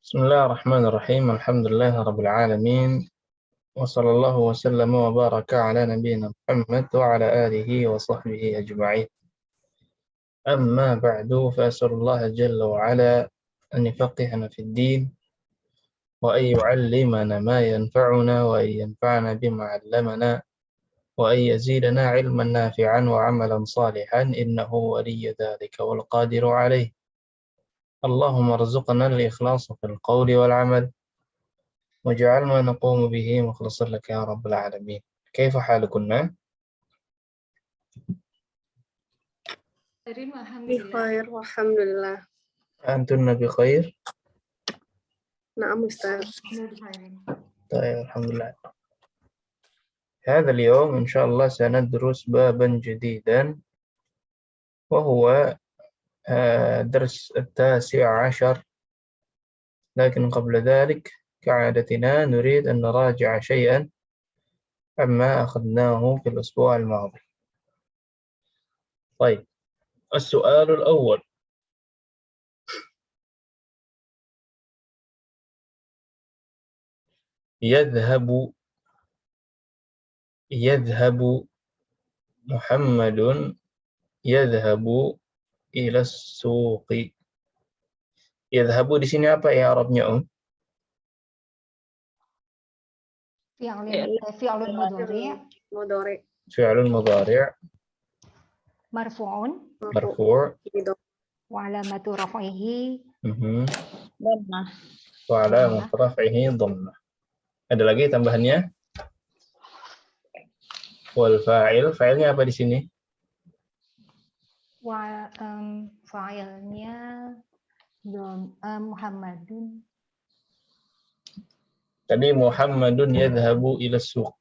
بسم الله الرحمن الرحيم. الحمد لله رب العالمين، وصلى الله وسلم وبارك على نبينا محمد وعلى آله وصحبه أجمعين. أما بعد، فأسأل الله جل وعلا أن يفقهنا في الدين، وأن يعلمنا ما ينفعنا، وأن ينفعنا بما علمنا، وأن يزيدنا علما نافعا وعملا صالحا، إنه ولي ذلك والقادر عليه. اللهم ارزقنا الإخلاص في القول والعمل، واجعل ما نقوم به مخلصا لك يا رب العالمين. كيف حالكن؟ Alhamdulillah. بخير والحمد لله. أنتن بخير؟ نعم أستاذ. طيب الحمد لله. هذا اليوم إن شاء الله سندرس بابا جديدا، وهو درس 19. لكن قبل ذلك كعادتنا نريد أن نراجع شيئا عما أخذناه في الأسبوع الماضي. طيب، السؤال الأول: يذهب محمد يذهب إلى السوق. Yadhabu di sini apa ya Arabnya, Fi'lun mudhari' مضارع Fi'lun mudhari', marfu'un marfu', wa alamatu raf'ihi dhammah. wa alamat raf'ihi dhammah. Ada lagi tambahannya? Wal fa'il, fa'ilnya apa di sini? wa fa'ilnya Muhammadun. Tadi Muhammadun yadhhabu ila suq.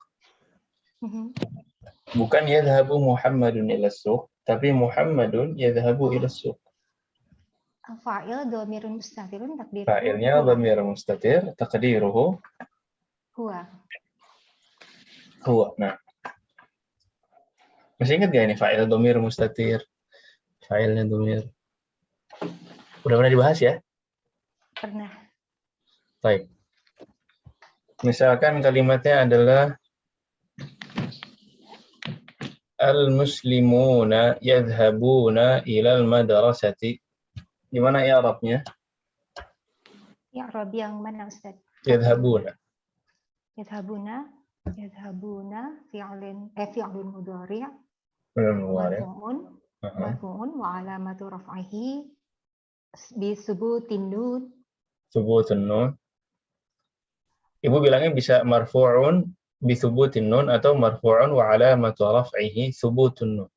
Bukan yadhhabu Muhammadun ila suq, tapi Muhammadun yadhhabu ila suq. Fa'il dhamirun mustatirun takdiruhu Fa'ilnya dhamir mustatir, taqdiruhu huwa. Nah, masih ingat gak ini fa'il dhamir mustatir? Fa'ilnya dhamir. Udah pernah dibahas ya? Pernah. Baik. Misalkan kalimatnya adalah al-muslimuna yadhhabuna ilal madrasati. Gimana ya Arabnya? Ya Arab yang mana Ustaz? Yadhhabuna. Yadhabuna fi'lun mudhari' Mudhari'. marfu'un wa alamatu raf'ihi bi subutin nun. Thubutun nun. Ibu bilangnya bisa marfu'un bi thubutin nun atau marfu'un wa alamatu raf'ihi thubutun nun.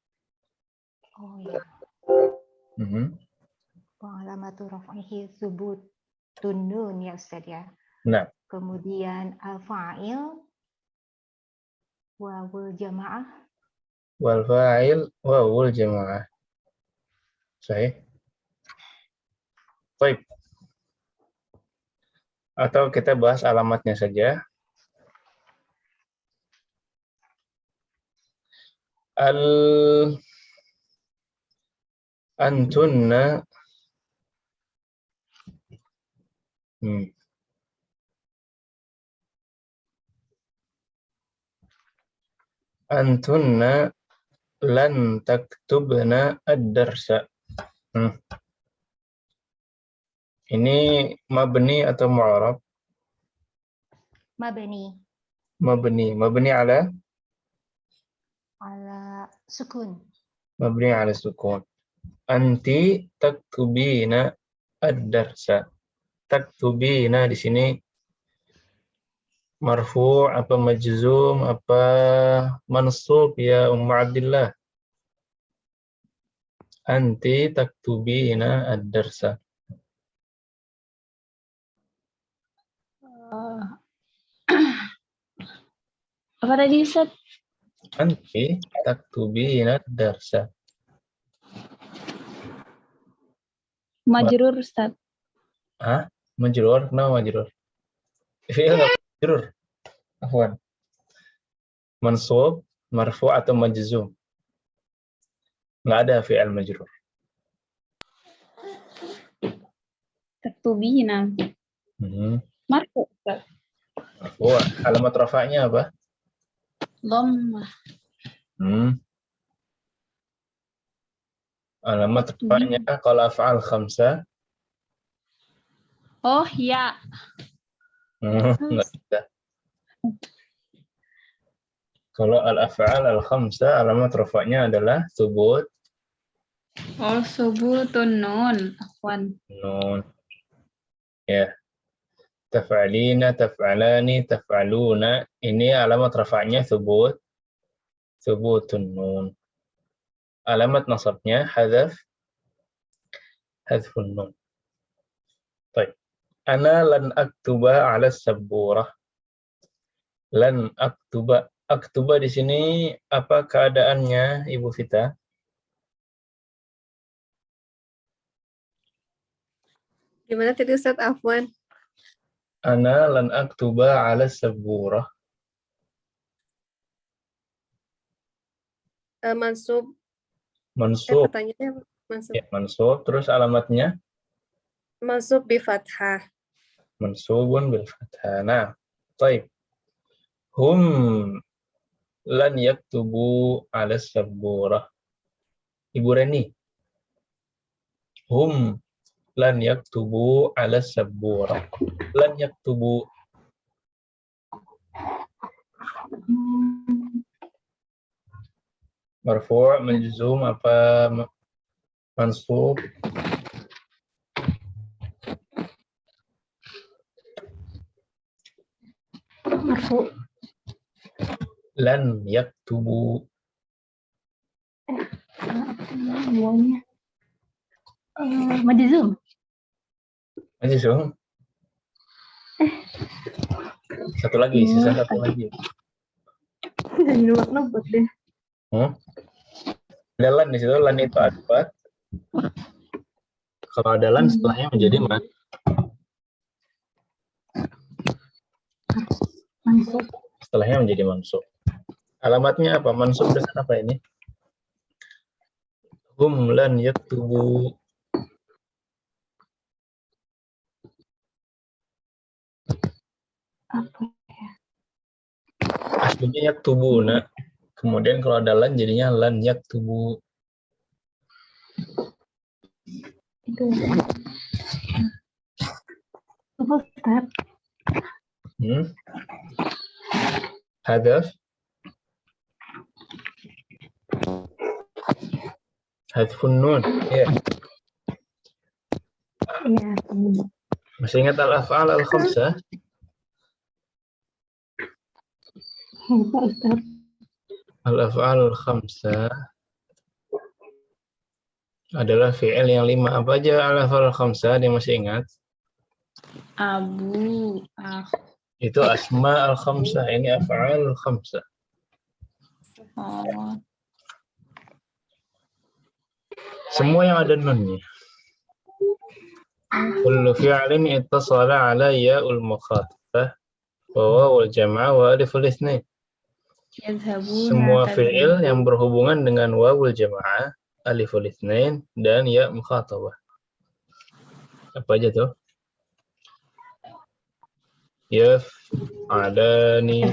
Oh ya. Wa alamatu raf'ihi thubutun nun ya Ustaz ya. Nah. Kemudian al-fa'il wawul jamaah. Wal fa'il wawul jamaah. Sahih. Baik. Atau kita bahas alamatnya saja. Antunna Antunna lan taktubna ad-darsa. Ini mabni atau mu'arab? Mabni. Mabni ala sukun. Mabni ala sukun. Anti taktubina ad-darsa. Taktubina di sini marfu' apa majzum apa mansub ya Ummu Abdillah? Anti taktubina ad-darsa. Apa tadi Ustaz? Anti taktubina ad-darsa. Majrur Ustaz. Hah? Majrur? Kenapa majrur? Fi'il nggak majrur. Afwan. Mansub, marfu' atau majzum. Nggak ada fi'il majrur. Taktubina. Marfu, Ustaz. Wah, alamat rafa'nya apa? Dhammah. Alamat rafa'nya kalau af'al khamsah. Oh, ya. Enggak bisa. Kalau al-af'al al-khamsah, alamat rafa'nya adalah subut Oh, subutun nun. Afwan. nun. Ya. Taf'alina, taf'alani, taf'aluna. Ini alamat rafa'nya subutun nun. Alamat nasabnya hadfun nun. Baik. Ana lan aktuba 'ala sabburah. Lan aktuba. Aktuba di sini apa keadaannya, Ibu Vita? Gimana tadi Ustaz Afwan? Ana lan aktuba 'ala sabburah. Mansub. Mansub. Pertanyaannya mansub. Ya, mansub. Terus alamatnya? Mansub bi fathah. Mansubun bil fathah. Nah, baik. Hum lan yaktubu 'ala sabburah. Ibu Reni. Hum lan yaktubu 'ala sabburah. Lan yaktubu. Marfu', majzum, apa mansub? Marfu. Lan yaktubu. Wawnya. Majzum. Majzum. Satu lagi, sisa satu lagi. Jadi nomor buat deh. Ada lan di situ, lan itu adbat. Kalau ada lan setelahnya menjadi Mansub. Setelahnya menjadi mansub. Alamatnya apa? Mansub dengan apa ini? Hum lan yaktubu. Apa? Aslinya yaktubuna. Kemudian kalau ada lan jadinya lan yaktubu. Itu. Apa Ustaz? Hadaf. Hadfun nun. Ya. Iya. Masih ingat al-af'al al-khamsah? Apa Ustaz? Al-af'al al-khamsah adalah fi'il yang 5. Apa aja al-af'al al-khamsah? Dia masih ingat? Abu. Itu asma al-khamsah. Ini af'al al-khamsah. Oh. Semua yang ada nunnya. Kullu fi'lin ittasala ala ya'ul mukhatabah wa wawul jam'ah wa aliful itsnain. Semua fi'il yang berhubungan dengan wawul jam'ah, aliful itsnain, dan ya mukhatabah. Apa aja tuh? Yaf'alani,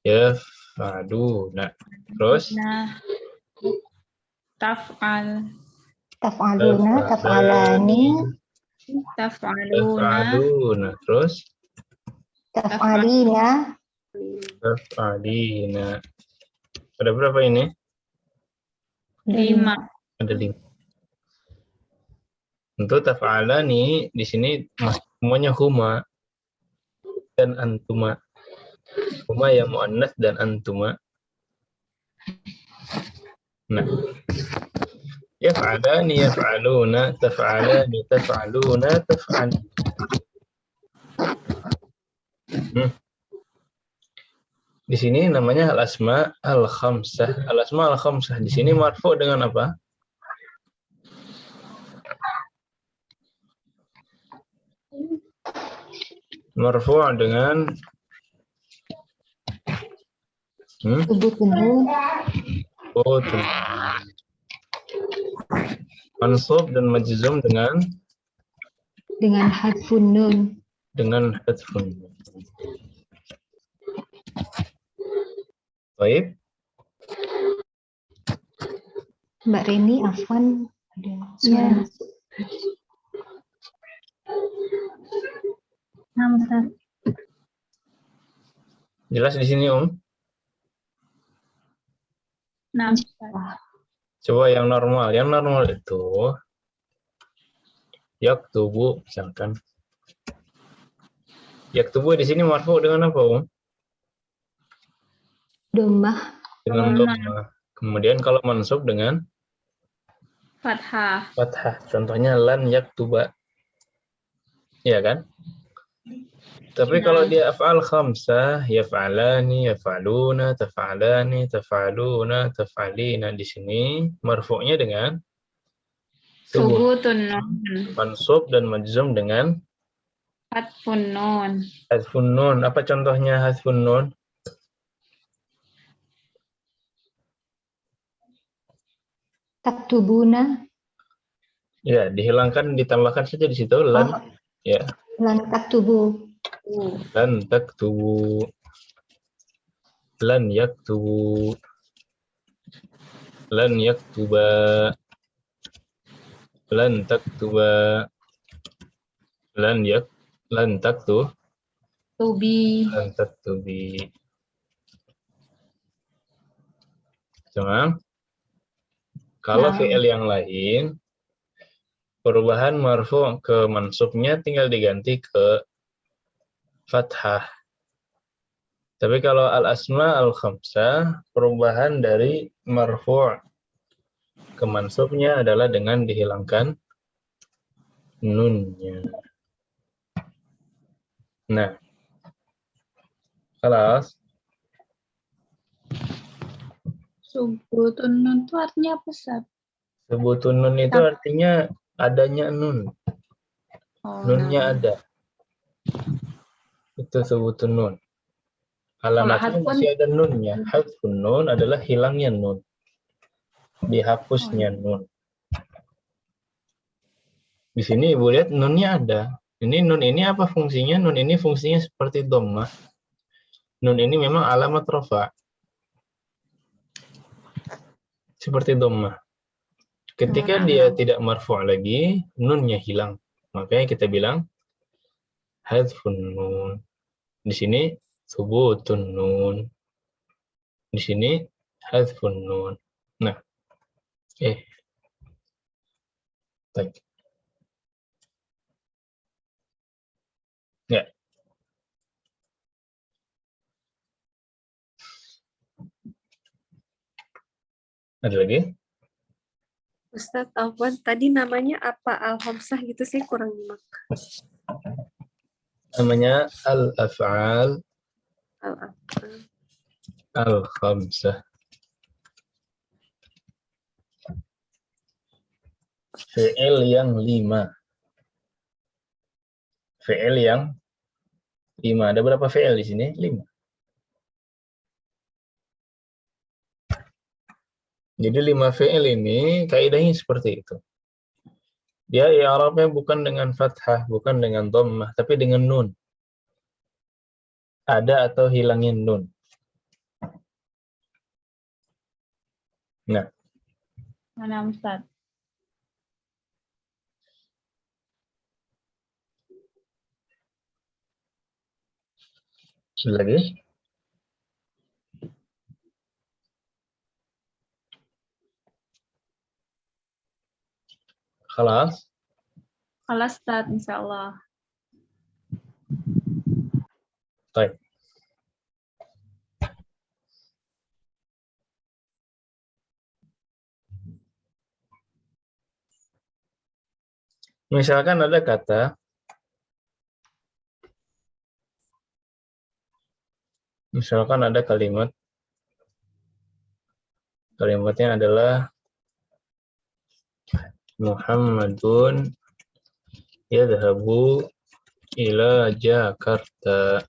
yaf'aluna. Terus? Taf'al. Taf'aluna, taf'alani, Taf'aluna. Terus? taf'alina. Taf'alina. Ada berapa ini? 5. Ada 5. Untuk taf'alani di sini semuanya huma dan antuma. Huma yang muannas dan antuma. Nah. Yaf'alani, yaf'aluna, taf'alani, taf'aluna, taf'aluna. Di sini namanya al-asma al-khamsah. Al-asma al-khamsah di sini marfu dengan apa? Marfu dengan Subutun nun. Mansub dan majzum dengan Hadfun nun. dengan hadfun nun. Baik. Mbak Reni, Afwan, ada suara Ya. masuk. Nah, Ustaz. Jelas di sini, Nah, Ustaz. Coba yang normal. Yang normal itu yaktubu misalkan. Yaktubu di sini marfu dengan apa, Domah, Dengan Domah. dhammah. Kemudian kalau mansub dengan Fathah. fathah. Contohnya lan yaktuba. Iya kan? Tapi kalau dia af'al khamsah, yaf'alani, yaf'aluna, taf'alani, taf'aluna, taf'alina, di sini marfu'nya dengan subut, Subutun nun. mansub dan majzum dengan Hadfun nun. hadfun nun. Apa contohnya hadfun nun? taktubuna, Ya, dihilangkan, ditambahkan saja di situ lan. Ya, lan taktubu, lan taktubu, lan yaktubu, lan yaktuba, lan taktuba, lan taktu, Tubi. lan taktubi. Cuma kalau Nah. fi'il yang lain, perubahan marfu ke mansubnya tinggal diganti ke fathah. Tapi kalau al-asma al-khamsah, perubahan dari marfu' ke mansubnya adalah dengan dihilangkan nunnya. Nah, kelas Subutun nun itu artinya apa, Ustaz? sebutun nun itu artinya adanya nun. Oh, Nunnya ada. Itu sebutun nun. Alamatnya hadfun- masih ada nunnya. Hadfun nun adalah hilangnya nun. Dihapusnya nun. Di sini Ibu lihat nunnya ada. Ini nun ini apa fungsinya? Nun ini fungsinya seperti dhammah. Nun ini memang alamat rafa. Seperti dhammah. Ketika dia tidak marfu' lagi, nunnya hilang. Makanya kita bilang hadfun nun. Di sini subutun nun. Di sini hadfun nun. Nah. Baik. Ya. Ada lagi? Ustadz Afwan, tadi namanya apa? Al-Hamsah gitu sih kurang nyimak. Namanya al-af'al Al-Afwan. al-khamsah. Fi'il yang 5. Fi'il yang 5. Ada berapa fi'il di sini? 5. Jadi 5 fi'il ini kaidahnya seperti itu. Dia i'rabnya bukan dengan fathah, bukan dengan dhammah, tapi dengan nun. Ada atau hilangin nun. Nah. Mana, Ustaz? Lagi. Khalas. Khalas, Ustaz, insyaallah. Baik. Misalkan ada kata kalimat, kalimatnya adalah Muhammadun yadhhabu ila Jakarta.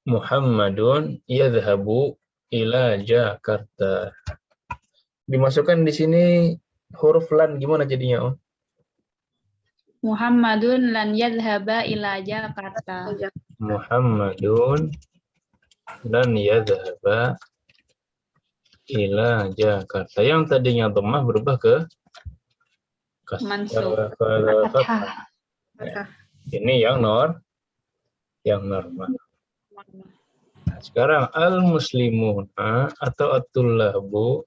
Muhammadun yadhhabu ila Jakarta. Dimasukkan di sini huruf lan, gimana jadinya, Om? Muhammadun lan yadhhaba ila Jakarta. Muhammadun lan yadhhaba ila Jakarta. Yang tadinya dhammah berubah ke Mansub. fathah. Ya. Ini yang normal. Nah, sekarang al-muslimuna atau at-tullabu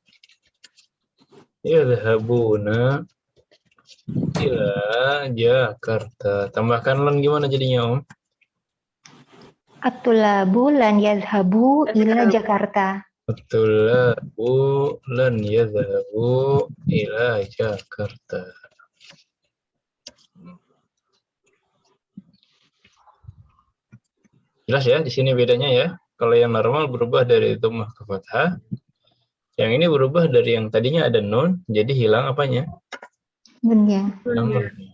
yadhhabuna ila Jakarta. Tambahkan lan gimana jadinya, Om? At-tullabu lan yadhhabu ila Jakarta. At-tullabu lan yadhhabu ila Jakarta. Jelas ya, di sini bedanya ya. Kalau yang normal berubah dari dhammah ke fathah. Yang ini berubah dari yang tadinya ada nun, jadi hilang apanya? Nunnya. Hilang nunnya.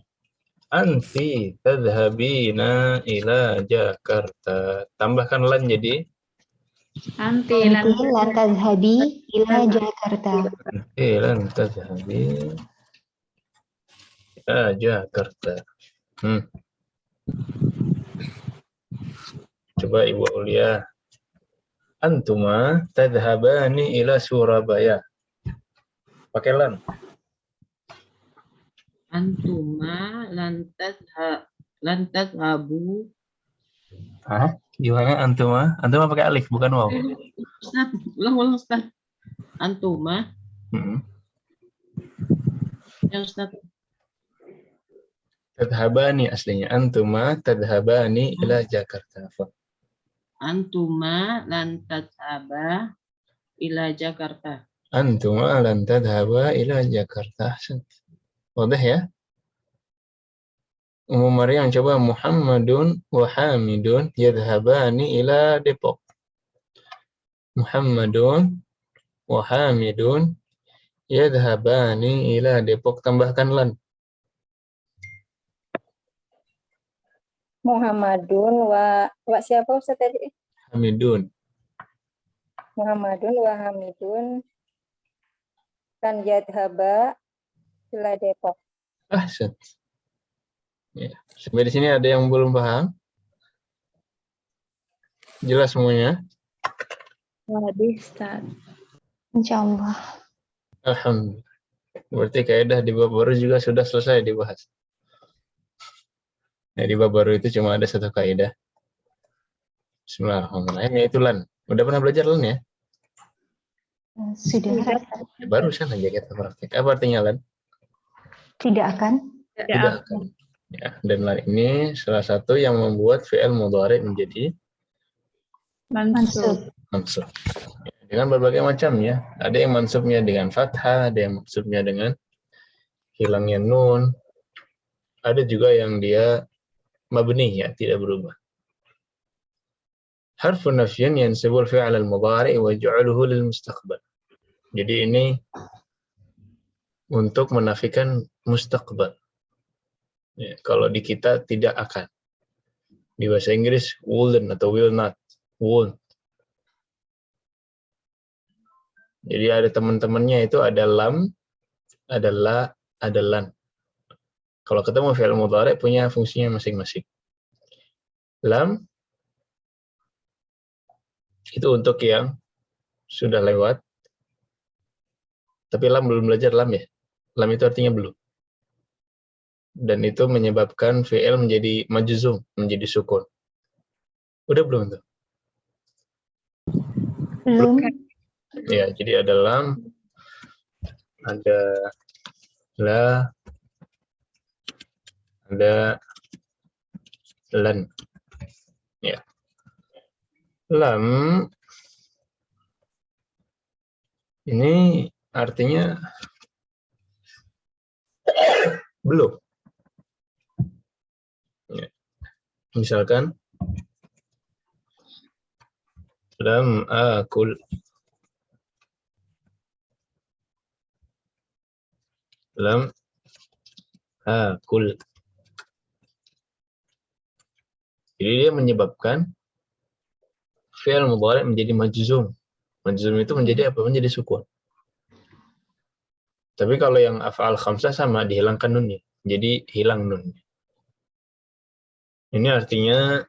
Anti tadhhabina ila Jakarta. Tambahkan lan jadi Anti lan Anti lan tadhhabi ila Jakarta. anti lan tadhhabi ila Jakarta. Coba Ibu Aulia. Antuma tadhhabani ila Surabaya. Pakai lan. Antuma lan tadhhabu. Hah? Gimana antuma? Antuma pakai alif bukan waw. Ustaz, ulang Ustaz. Antuma. Ya Ustaz. Tadhhabani aslinya. Antuma tadhhabani ila Jakarta. Antuma lan tadhhaba ila Jakarta. Antuma lan tadhhaba ila Jakarta. Wadah ya? Umum Maryam coba Muhammadun wa Hamidun yadhhabani ila Depok. Muhammadun wa Hamidun yadhhabani ila Depok. Tambahkan lan. Muhammadun wa siapa Ustaz tadi? Hamidun. Muhammadun wa Hamidun kan yadhhaba ila Depok. Set. Ya. Sampai di sini ada yang belum paham? Jelas semuanya? Waduh, Ustaz. Insyaallah. Alhamdulillah. Berarti kaidah di bab baru juga sudah selesai dibahas. Nah, di bab baru itu cuma ada satu kaidah. Bismillahirrahmanirrahim, yaitu lan. Udah pernah belajar lan ya? Sudah. Barusan aja kita praktek. Apa artinya lan? Tidak akan. Tidak akan. Ya, dan lan ini salah satu yang membuat fi'il mudhari menjadi Mansub. mansub. Ya, dengan berbagai macamnya. Ada yang mansubnya dengan fathah, ada yang mansubnya dengan hilangnya nun. Ada juga yang dia mabni ya, tidak berubah. Harfun nafyin yansibul fi'al al-mudhari wa yaj'aluhu lil mustaqbal. Jadi ini untuk menafikan mustaqbal. Ya, kalau di kita tidak akan. Di bahasa Inggris wouldn't atau will not, won't. Jadi ada teman-temannya itu ada lam, ada la, ada lan. Kalau ketemu fi'il mudhari punya fungsinya masing-masing. Lam itu untuk yang sudah lewat. Tapi lam belum belajar lam ya. Lam itu artinya belum. Dan itu menyebabkan fi'il menjadi majzum, menjadi sukun. Udah belum tuh? Belum. Ya, jadi ada lam, ada la, ada lan. Ya. Lam ini artinya belum. Ya. Misalkan lam akul. Lam akul. Jadi dia menyebabkan fi'il mudhari menjadi majzum. Majzum itu menjadi apa? Menjadi sukun. Tapi kalau yang af'al khamsah sama dihilangkan nunnya. Jadi hilang nunnya. Ini artinya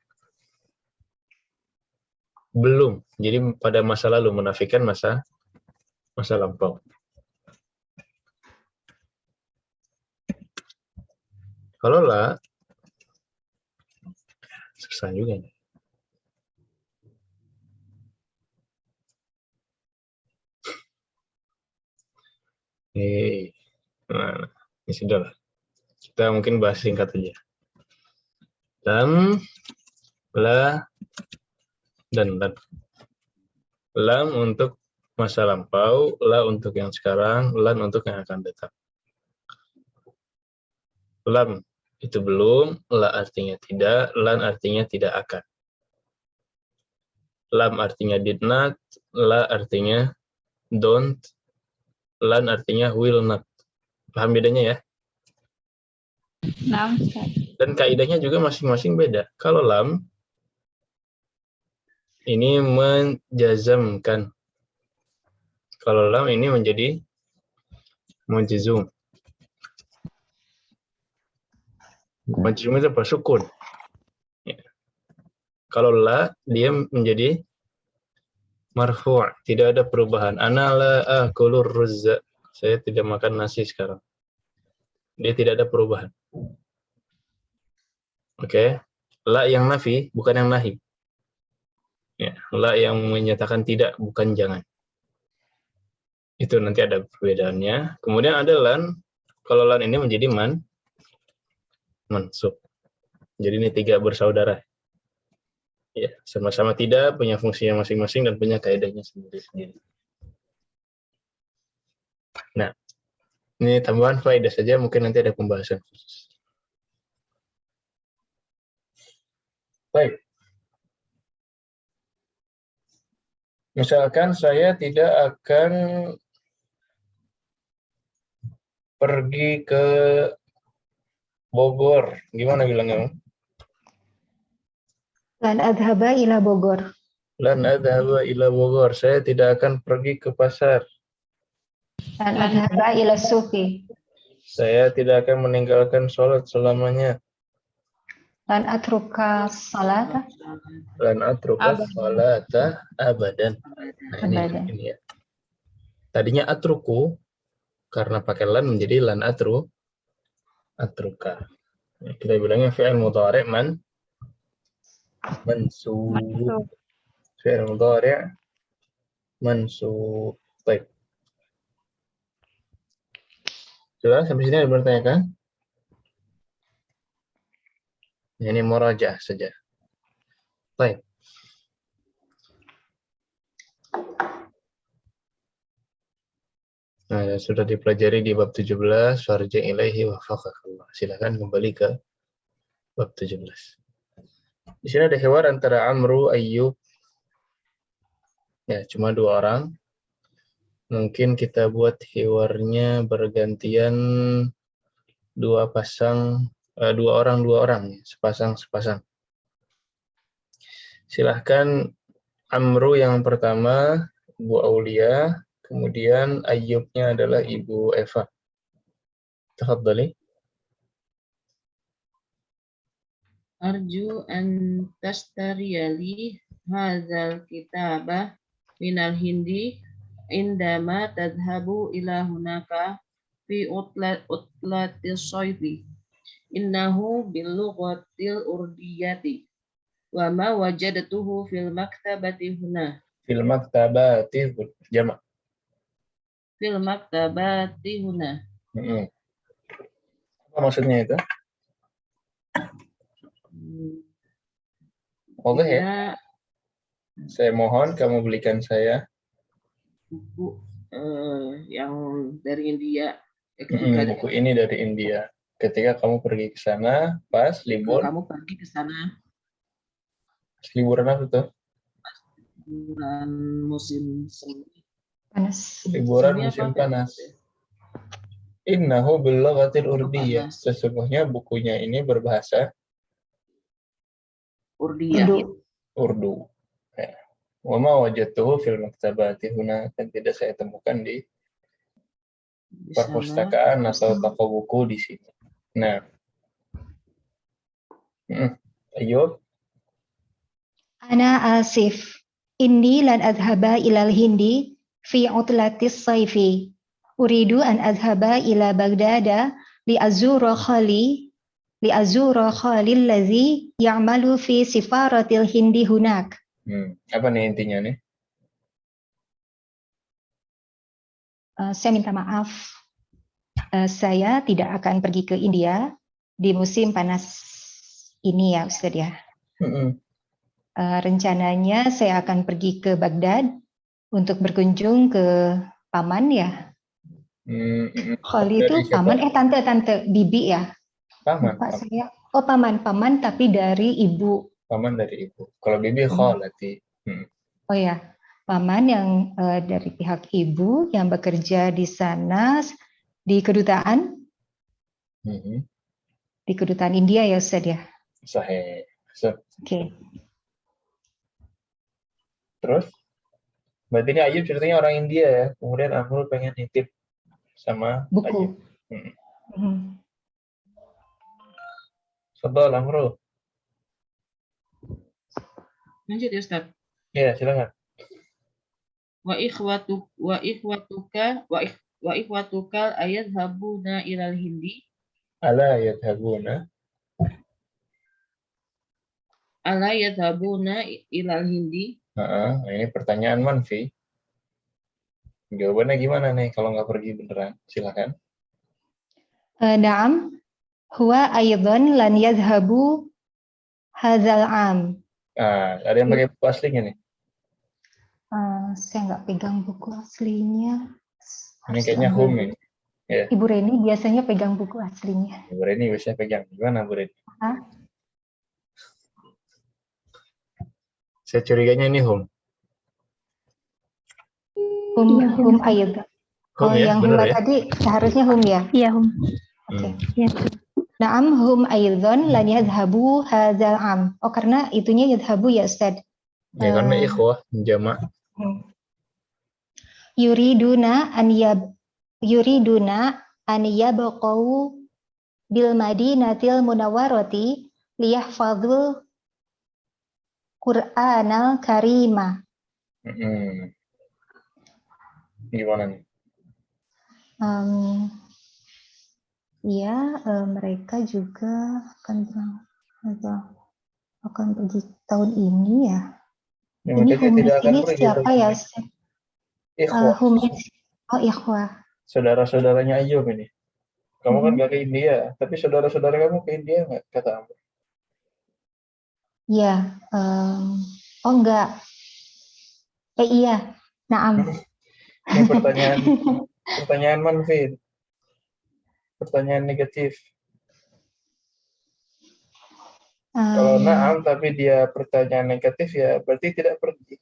belum. Jadi pada masa lalu, menafikan masa lampau. Kalau la, susah juga nih. Nah, ini sudah lah. Kita mungkin bahas singkat aja. Lam, la, dan lan. Lam untuk masa lampau, la untuk yang sekarang, lan untuk yang akan datang. Lam itu belum, la artinya tidak, lan artinya tidak akan. Lam artinya did not, la artinya don't, lan artinya will not. Paham bedanya ya? Nah, Ustaz. Dan kaidahnya juga masing-masing beda. Kalau lam, ini menjazamkan. Kalau lam ini menjadi majzum. Majzum itu apa? Sukun. Ya. Kalau la, dia menjadi marfu', tidak ada perubahan. Ana la akulur ruzza. Saya tidak makan nasi sekarang. Dia tidak ada perubahan. Oke. La yang nafi, bukan yang nahi. Ya, la yang menyatakan tidak, bukan jangan. Itu nanti ada perbedaannya. Kemudian ada lan. Kalau lan ini menjadi mansub. Jadi ini tiga bersaudara. Ya, sama-sama tidak, punya fungsinya masing-masing dan punya kaidahnya sendiri-sendiri. Nah, ini tambahan faedah saja, mungkin nanti ada pembahasan khusus. Baik. Misalkan saya tidak akan pergi ke Bogor. Gimana bilangnya? Lan adhaba ila Bogor. Lan adhaba ila Bogor. Saya tidak akan pergi ke pasar. Lan adhaba ila suqi. Saya tidak akan meninggalkan sholat selamanya. Lan atruka salata. Lan atruka sholata abadan. Nah, Abadan. ini ya. Tadinya atruku, karena pakai lan menjadi lan atruka. Ya, kita bilangnya fi'il mudhari' mansub. Fi'il mudhari' mansub. Baik. Sudah sampai sini ada bertanyakan? Ini murajaah saja. Baik. Nah, sudah dipelajari di bab 17, farji ilaihi wa faqakallah. Silakan kembali ke bab 17. Di sini ada hiwar antara Amru, Ayyub. Ya, cuma 2 orang. Mungkin kita buat hiwarnya bergantian 2 orang, sepasang. Silahkan Amru yang pertama, Bu Aulia, kemudian Ayyubnya adalah Ibu Eva. Tafadhali. Arju an tastariyali hadzal kitabah minal hindi indama tadhabu ila hunaka fi utlatis soifi innahu bil lughatil urdiyati wa ma wajadtuhu fil maktabati huna Fil maktabati jamak. fil maktabati huna. Apa maksudnya itu? Boleh ya? Ya, Saya mohon kamu belikan saya buku yang dari India. buku ini dari India. Ketika kamu pergi ke sana, pas libur. Kamu pergi ke sana Liburan apa tuh? bulan musim semi. Panas. Liburan Semi musim apa? panas. Innahu bil lughatil urdiyah. Panas. Sesungguhnya bukunya ini berbahasa Urdia. Urdu. Ya. Wa ma wajadtuhu fil maktabati huna, dan tidak saya temukan di Di sana. perpustakaan atau toko buku di sini. Nah, Ayub. Ana asif. Inni lan adhaba ilal hindi fi utlatis saifi. Uridu an adhaba ila Baghdada li azura khalil ladzi ya'malu fi sifaratil hindi hunak. Apa nih intinya nih? Saya minta maaf. Saya tidak akan pergi ke India di musim panas ini ya Ustaz ya. Rencananya saya akan pergi ke Baghdad untuk berkunjung ke paman ya. Khali itu paman, tante bibi ya. Paman. Lupa saya. Oh paman tapi dari ibu. Paman dari ibu. Kalau bibi khalati. Oh ya, paman yang dari pihak ibu yang bekerja di sana di kedutaan. Di kedutaan India ya Ustaz ya. Sahih. Oke. Terus? Berarti ini Ayub ceritanya orang India ya. Kemudian Amrul pengen nitip sama buku. Ayub. Fadhal Amrul. Lanjut ya Ustaz. Ya, silakan. Wa ikhwatuka ayadhabuna ilal hindi. Ala yadhabuna ilal hindi. Ini pertanyaan manfi. Jawabannya gimana nih kalau nggak pergi beneran? Silakan. Naam, huwa aydan lan yadhhabu hadzal am. Ada yang pakai buku aslinya nih? Saya nggak pegang buku aslinya. Ini kayaknya home ini. Ya. Ibu Reni biasanya pegang buku aslinya. Ibu Reni biasanya pegang. Gimana Bu Reni? Saya curiganya ini home. Hum aydan. Home ya, yang bener huma ya? tadi seharusnya hum ya? Iya, Hum. Oke. Ya. Naam hum aydan lan yadhhabu hadzal am. Oh karena itunya yadhhabu ya Ustaz. Ya karena ikhwah jama'. Yuriduna an yabqau bil madinatil munawwarati liyahfadhul Qur'anal Karima. Gimana nih? Mereka juga akan pergi tahun ini ya. Ini hum di sini siapa ya? Ikhwah. Ikhwah. Saudara-saudaranya Ayub ini. Kamu kan nggak ke India, tapi saudara-saudara kamu ke India nggak? Kata Amr. Iya. Enggak. Iya. Naam. Ini pertanyaan manfi. Pertanyaan negatif. Kalau naam tapi dia pertanyaan negatif ya berarti tidak pergi.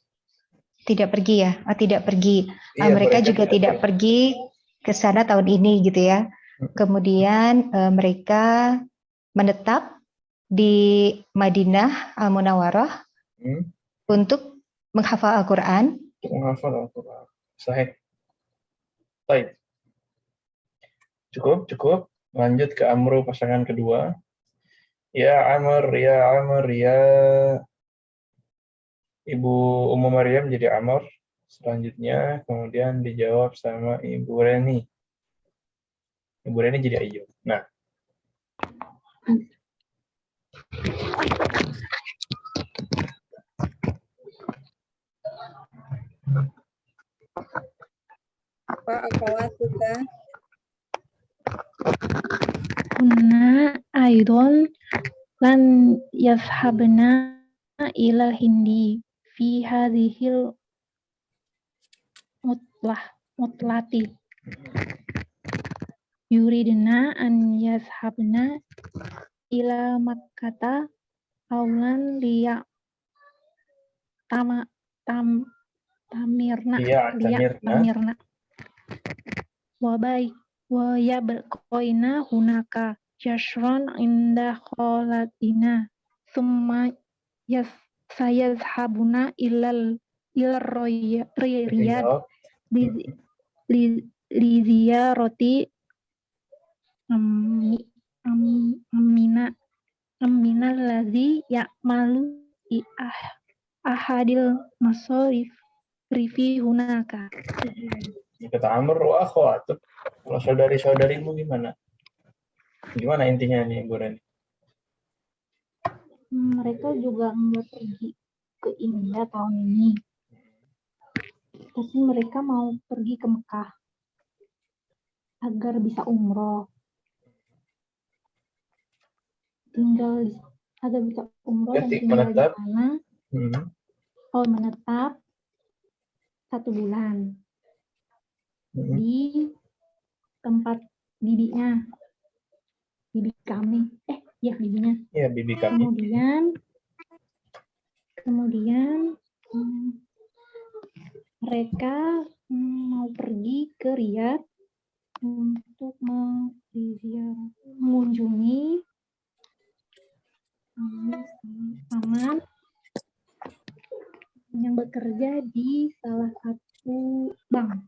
Tidak pergi ya? Tidak pergi. Iya, mereka juga tidak pergi ke sana tahun ini gitu ya. Kemudian mereka menetap di Madinah Al-Munawwarah untuk menghafal Al-Quran. Menghafal Al-Quran. Sahih. Baik. Cukup. Lanjut ke Amru pasangan kedua. Ya Amr, ya Ibu Ummu Maryam jadi Amr. Selanjutnya kemudian dijawab sama Ibu Reni. Ibu Reni jadi Ayub. Nah. Wa akhawatuka Kunna aidon lan yashabna ila hindi fi hadhil mutlati yuridna an yashabna ila makkata awlan liya tamirna wa yabqaina hunaka jashron inda kholatina summa sayazhabuna ilal riyad li ziyarati ladzi ya'malu i ahadil masorif rifi hunaka. Kata Amr wa akhwat. Kalau saudari-saudarimu gimana? Gimana intinya nih, Bu Reni? Mereka juga nggak pergi ke India tahun ini. Tapi mereka mau pergi ke Mekah agar bisa umroh. Agar bisa umroh dan tinggal menetap. di sana. Menetap 1 bulan di tempat bibinya, bibi kami. Bibinya. Iya, bibi kami. Kemudian mereka mau pergi ke Riyadh untuk mengunjungi paman yang bekerja di salah satu bank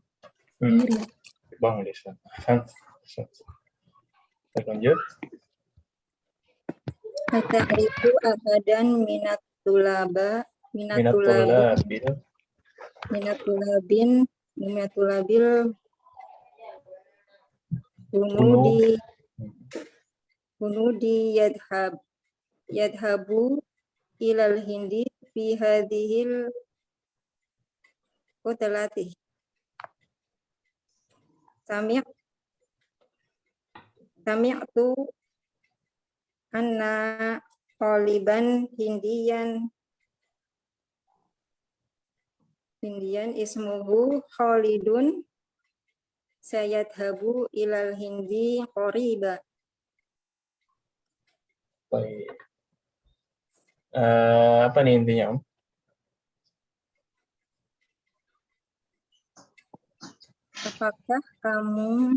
di Riyadh. Bank di sana. Lanjut. Ata'rifu ahadan minatulabil hunudi yadhabu ilal hindi fi hadhil qatalati. Sami'tu anna qaliban Hindian ismuhu Khalidun sayadhabu ilal Hindi qoriba. Baik. Apa nih intinya, Om? Apakah kamu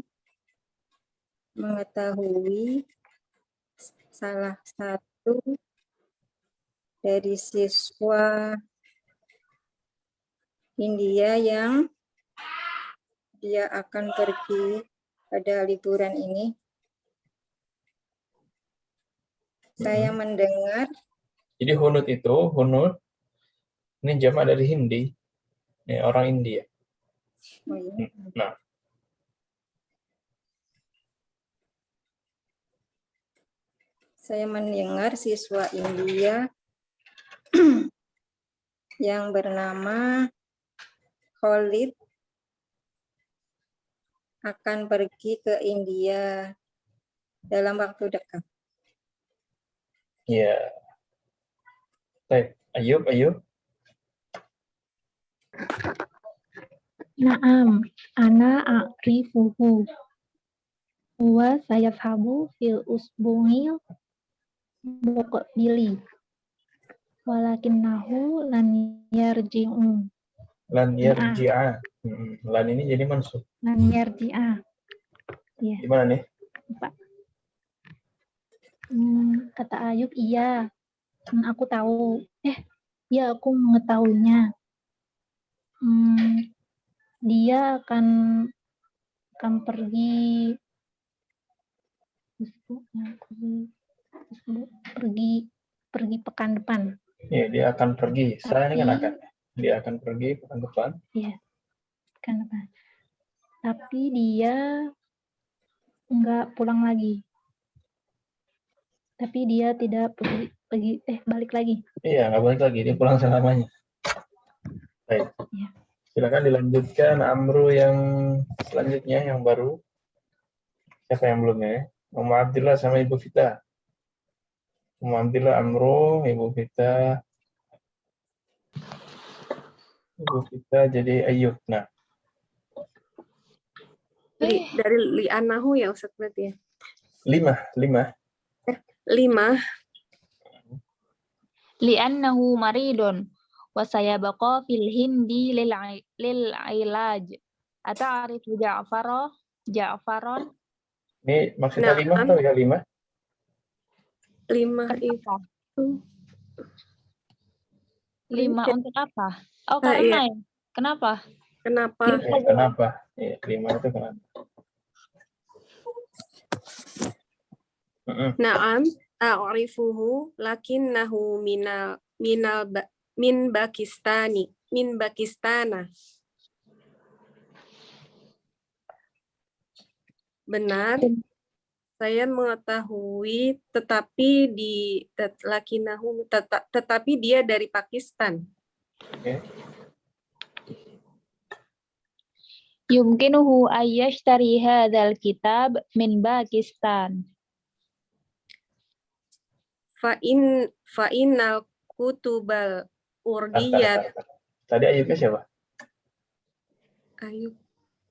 mengetahui salah satu dari siswa India yang dia akan pergi pada liburan ini? Saya mendengar. Jadi hunut ini jamak dari Hindi, ini orang India. Oh, iya. Nah, saya mendengar siswa India yang bernama Khalid akan pergi ke India dalam waktu dekat. ya. Baik, Ayub. Naam, ana a'rifuhu. Huwa sayashabu fil usbu'il muqbili. Walakinnahu lan yarji'u. Lan yarji'a. Lan ini jadi mansub. Lan yarji'a. Ya. Gimana nih? Pak. Kata Ayub, iya. Aku tahu. Ya aku mengetahuinya. Dia akan pergi pekan depan. Iya, dia akan pergi. Saya ini kan akan. Dia akan pergi pekan depan. Iya, pekan depan. Tapi dia enggak pulang lagi. Tapi dia tidak balik lagi. Iya, nggak balik lagi. Dia pulang selamanya. Baik. Ya. Silakan dilanjutkan Amru yang selanjutnya, yang baru. Siapa yang belum ya? Om Abdillah sama Ibu Vita. Om Abdillah Amru, Ibu Vita jadi Ayub. Nah. Dari li'anahu ya Ustaz berarti ya? 5. 5. Li'annahu maridun wa sayabaqa fil hindi lil ilaj. Ata'arifu Ja'faron? Ini maksudnya 5 atau ya 5? 5 itu. 5 untuk apa? Oh, karena ya. Kenapa? Kenapa? Kenapa? Ya, 5 itu kenapa? Naam, a'rifuhu lakinnahu min Pakistana. Benar, saya mengetahui, tetapi dia dari Pakistan. Oke. Yumkinuhu ayyashtari hadzal kitab min Pakistan. Fa'innal kutubal urdiyat. Tadi Ayubnya siapa? Ayub.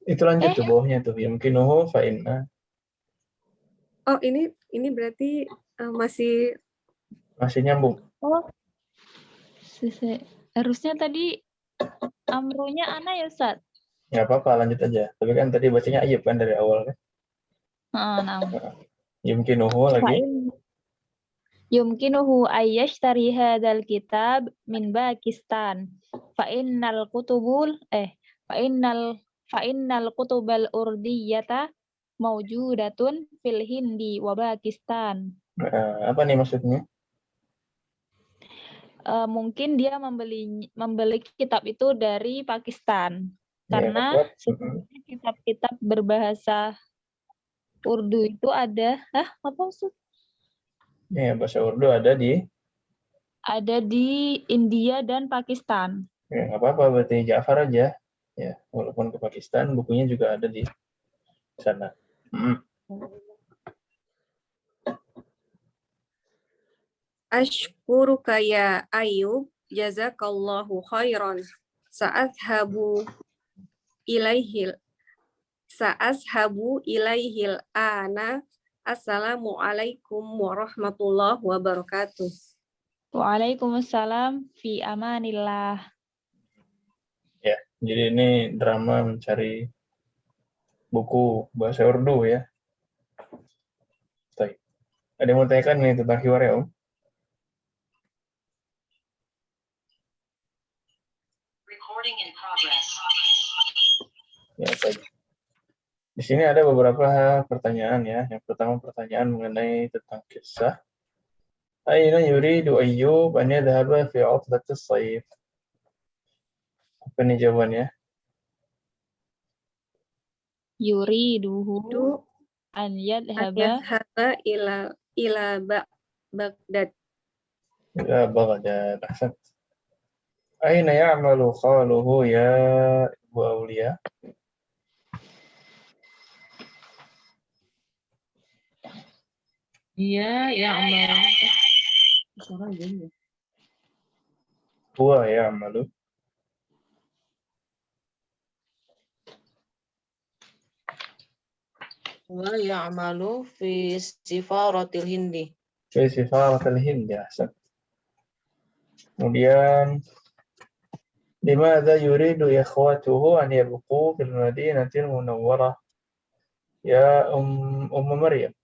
Itu lanjut tuh bawahnya tuh. Yumkinuhu fa'inna. Oh, ini berarti masih nyambung. Oh, harusnya tadi amronya ana ya, Ustaz? Nggak apa-apa, lanjut aja. Tapi kan tadi bacanya Ayub kan dari awal kan? Nah. Yumkinuhu lagi. Yumkinuhu ayyashtari hadzal kitab min Pakistan. Fa'innal kutubal urdiyata mawjudatun fil Hindi wa Pakistan. Apa nih maksudnya? Mungkin dia membeli kitab itu dari Pakistan. Karena sebenarnya kitab-kitab berbahasa Urdu itu ada, apa maksud? Ya, bahasa Urdu ada di India dan Pakistan. ya, nggak apa-apa, berarti Ja'far aja. Ya, walaupun ke Pakistan, bukunya juga ada di sana. Ashkuruka ya Ayub, jazakallahu khairan. Sa'ashabu ilaihil ana. Assalamualaikum warahmatullahi wabarakatuh. Waalaikumsalam fi amanillah. Ya, jadi ini drama mencari buku bahasa Urdu ya. Baik. Ada yang mau tanyakan nih tentang hiwar ya, Om? Ya, baik. Di sini ada beberapa pertanyaan ya. Yang pertama pertanyaan mengenai tentang kisah. Aina yuridu Ayyub an yadhhaba fi 'utlatis shayf. Apa nih jawabannya? Yuriduhu an yadhhaba ila Baghdad. Ila Baghdad. Ahsan. Aina ya'malu khaluhu ya Ibu Aulia? Iya, ya'malu. Suara gini. Huwa ya'malu. Wa ya'malu fi sifaratil Hindi. Fi sifaratil Hindi. Ahsan. Kemudian limadha yuridu ikhwatuhu an yabqu fil madinatil munawwarah ya Maryam?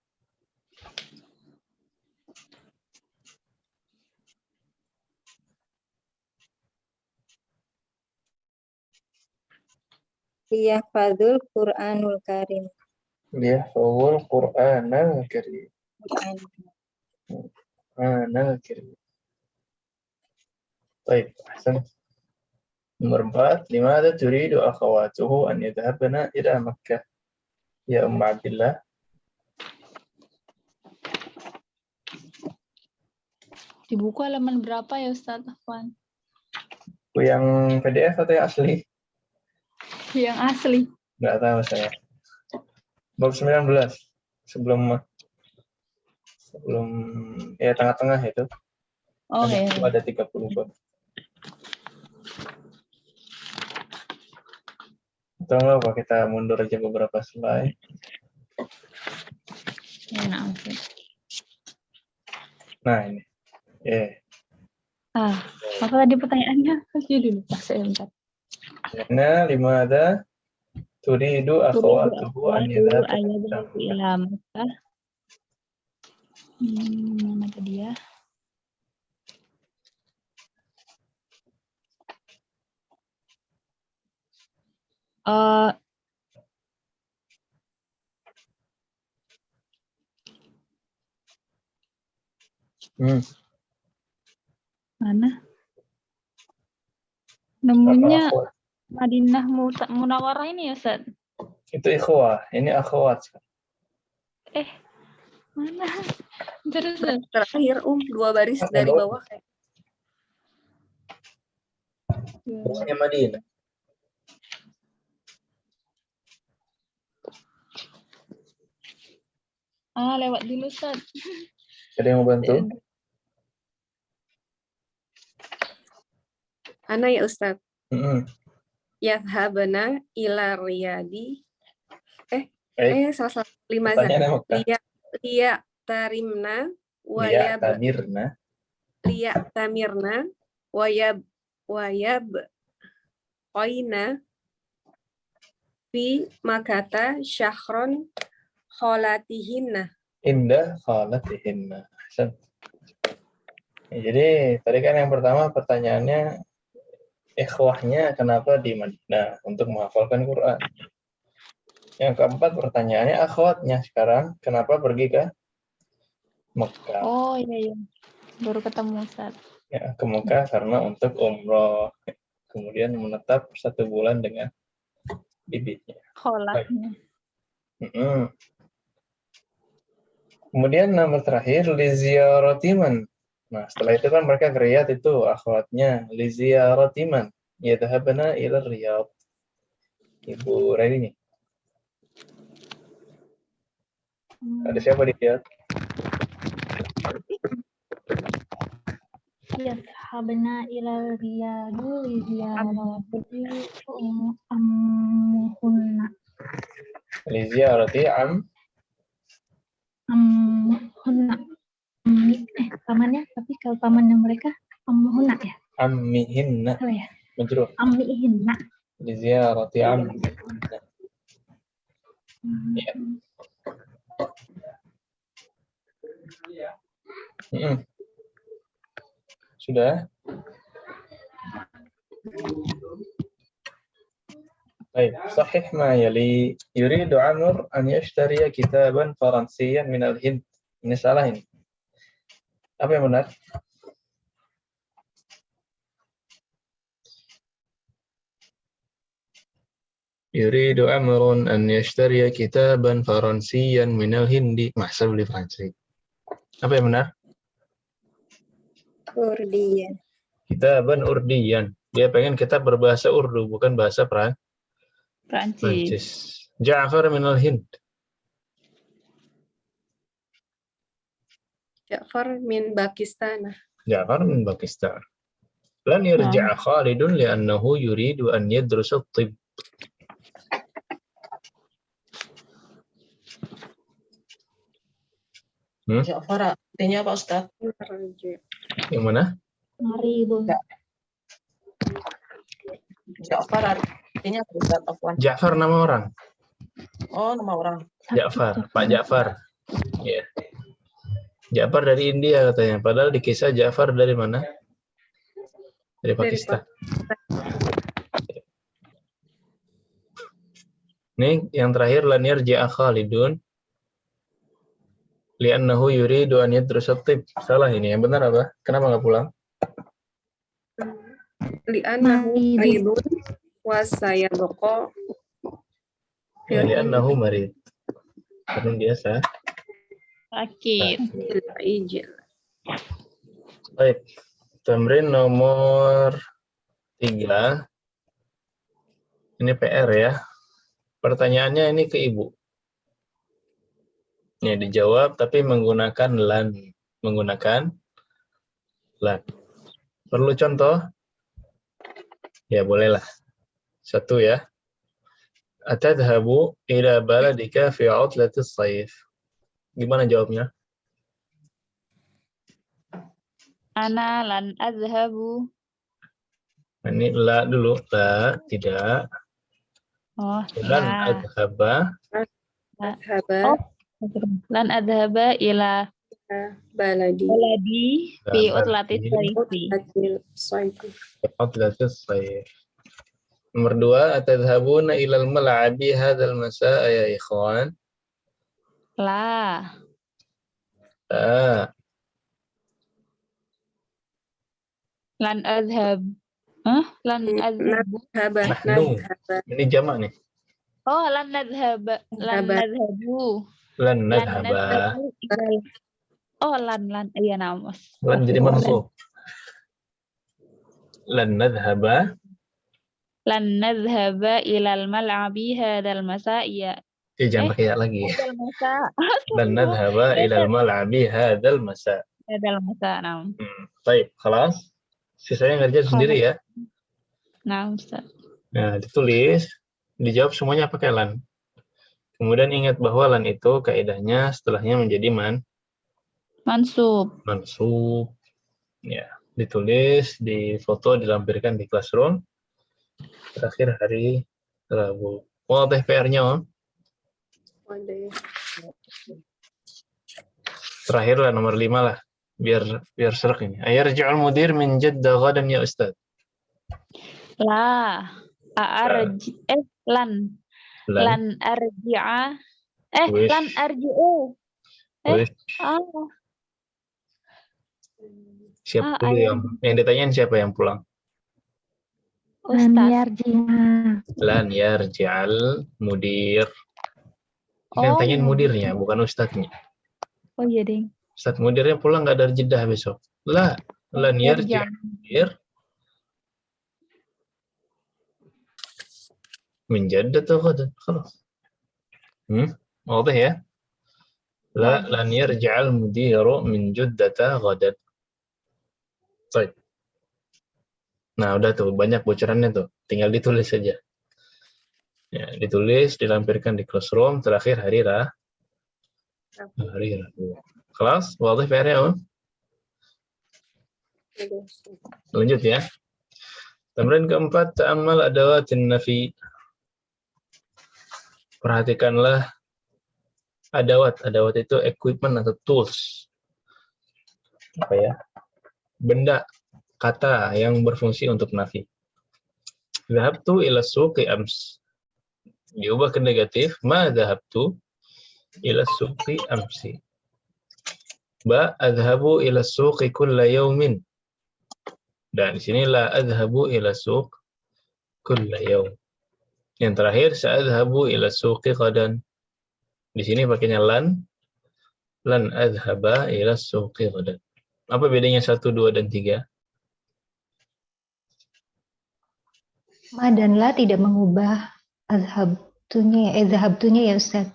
Liyahfadzul Qur'anul Karim. Liyahfadzul Qur'anal Karim. Qur'anal Karim. Baik, ahsan. Nomor 4, limadha turidu akhawatuhu an yadhhabna ila Makkah ya Abdillah? di buku halaman berapa ya Ustaz Afwan? Yang PDF atau yang asli? Yang asli. Nggak tahu saya. Bab 19 sebelum ya tengah-tengah itu. Oh ya. Ada 30 bab. Atau nggak apa kita mundur aja beberapa slide. Nah ini. Apa tadi pertanyaannya? Kasih dulu Pak, saya bentar. Nah, limadha turidu akhawatuhu an yadhhabna ila Makkah. Mana tadi ya? Mana? Apa Nemunya akhwat? Madinah Munawarah ini ya, Ustaz? Itu ikhwah, ini akhwat. Mana? Terus, Terakhir 2 baris dari bawah kayak. Bawahnya Madinah. lewat dulu, Ustaz. Ada yang mau bantu? Ana ya Ustaz. Mm-mm. Yadhabna ila riyadi. Salah 5 Pertanyaannya Mekah. Liya tarimna Liya tamirna. Liya tamirna wayab qaina fi makata syahron kholatihinna. Indah kholatihinna. Jadi tadi kan yang pertama pertanyaannya ikhwahnya kenapa di Madinah untuk menghafalkan Quran. Yang keempat pertanyaannya akhwatnya sekarang kenapa pergi ke Mekah. Oh iya. Baru ketemu, Ustaz. Ya, ke Mekah karena untuk umroh. Kemudian menetap 1 bulan dengan bibitnya. Kholahnya. Kemudian nomor terakhir liziaratiman. Nah, setelah itu kan mereka ke Riyadh itu akhwatnya liziaratiman. Yadhabna ila Riyadh. Ibu Rini. Ada siapa di Riyadh? Yadhabna ila riyadu liziarati ammuhunna. Liziarati Ammuhunna. Pamannya, tapi kalau pamannya mereka ammuhunna ya? ammihinna. Apa ya? Majrur. Ammihinna. Liziarati ammihinna. Ya. Sudah? Baik, sahih ma yali. Yuridu Amr an yashtariya kitaban Faransiyan min al-Hind. Ini salah ini. Apa yang benar? Yuridu Amr an yashtariya kitaban Faransiyan min al-Hindi. Mahsab li Fransi. Apa yang benar? Urdiyan. Kitaban Urdiyan. Dia pengen kitab berbahasa Urdu, bukan bahasa Prancis. Ja'far min al-Hind. Ja'far min Pakistan. Ja'far min Pakistan. Lan yarja'a Khalidun li'annahu yuridu an yadrusa at-tibb. Ja'far artinya apa, Ustaz? Yang mana? Maridun. Ja'far artinya apa, Ustaz? Ja'far nama orang. Oh, nama orang. Ja'far, Pak Ja'far. Ya. Ja'far dari India katanya. Padahal di kisah Ja'far dari mana? Dari Pakistan. Ini yang terakhir lan yarji'a Khalidun li'annahu yuridu an yadrusa at-tibb. Salah ini. Yang benar apa? Kenapa nggak pulang? Li'annahu maridun wa sayabqa. Ya, li'annahu marid. Karena dia Sakit. Baik. Tamrin nomor 3. Ini PR ya. Pertanyaannya ini ke Ibu. Ini dijawab tapi menggunakan lan. Perlu contoh? Ya bolehlah. 1 ya. Atadhabu ila baladika fi 'utlatis shaif. Gimana jawabnya? Ana lan azhabu. Ini la dulu, la tidak. Oh, Lan adhaba. Lan adhaba ila baladi fi utlatis sayfi. Utlatis shaif. Nomor 2, atadhabuna ilal mal'abi hadzal masaa ya ikhwan? La. Lan adhab. Lan adhabu. Nahnu. Ini jamak nih. Oh, lan nadhhab. Lan nadhabu. Lan Lan nadhaba. nadhabu ilal. Oh, lan. Iya, namas. Lan jadi mansub. Lan nadhaba. Lan nadhhaba ilal mal'abi hadzal masa. Iya. Jangan pakai ya lagi. Hadzal masa. Lan nadhaba ilal mal'abi hadzal masa. Hadzal masa, nam. Baik, خلاص. Sisanya ngerjain sendiri ya. Nah, Ustaz. Nah, ditulis, dijawab semuanya pakai lan. Kemudian ingat bahwa lan itu kaidahnya setelahnya menjadi mansub. Ya, ditulis, difoto, dilampirkan di classroom. Terakhir hari Rabu. Wadah PR-nya, Om. Terakhir lah, nomor 5 lah. Biar serak ini. Ayarji'ul mudir min Jeddah ghadan ya Ustaz. Lan arji'a. Wish. Lan arji'u. Siapa dulu yang ditanyain siapa yang pulang? Ustaz. Lan yarji'al mudir. Yang tanyain mudirnya, bukan ustadznya. Oh iya, Ding. Ustadz mudirnya pulang nggak dari Jeddah besok. Lan yarji'al mudir. من جدة غدا خلاص واضح ya لن يرجع المدير من جدة غدا طيب. Nah udah tuh banyak bocorannya tuh, tinggal ditulis saja ya, ditulis, dilampirkan di classroom. Terakhir hari Rabu. Kelas wadah PR-nya Om. Lanjut ya. Tamrin keempat, ta'ammal adawatin nafi. Perhatikanlah adawat. Adawat itu equipment atau tools. Apa ya? Benda, kata yang berfungsi untuk nafi. Dhahabtu ila suqi ams. Diubah ke negatif. Ma dhahabtu ila suqi amsi. Ba adhabu ila suqi kulla yawmin. Dan di sini la adhabu ila suq kulla yawm. Yang terakhir, sa'adhabu ila suqi qadan. Di sini pakainya lan adhaba ila suqi qadan. Apa bedanya 1, 2, dan 3? Ma dan la tidak mengubah azhabtunya ya Ustaz.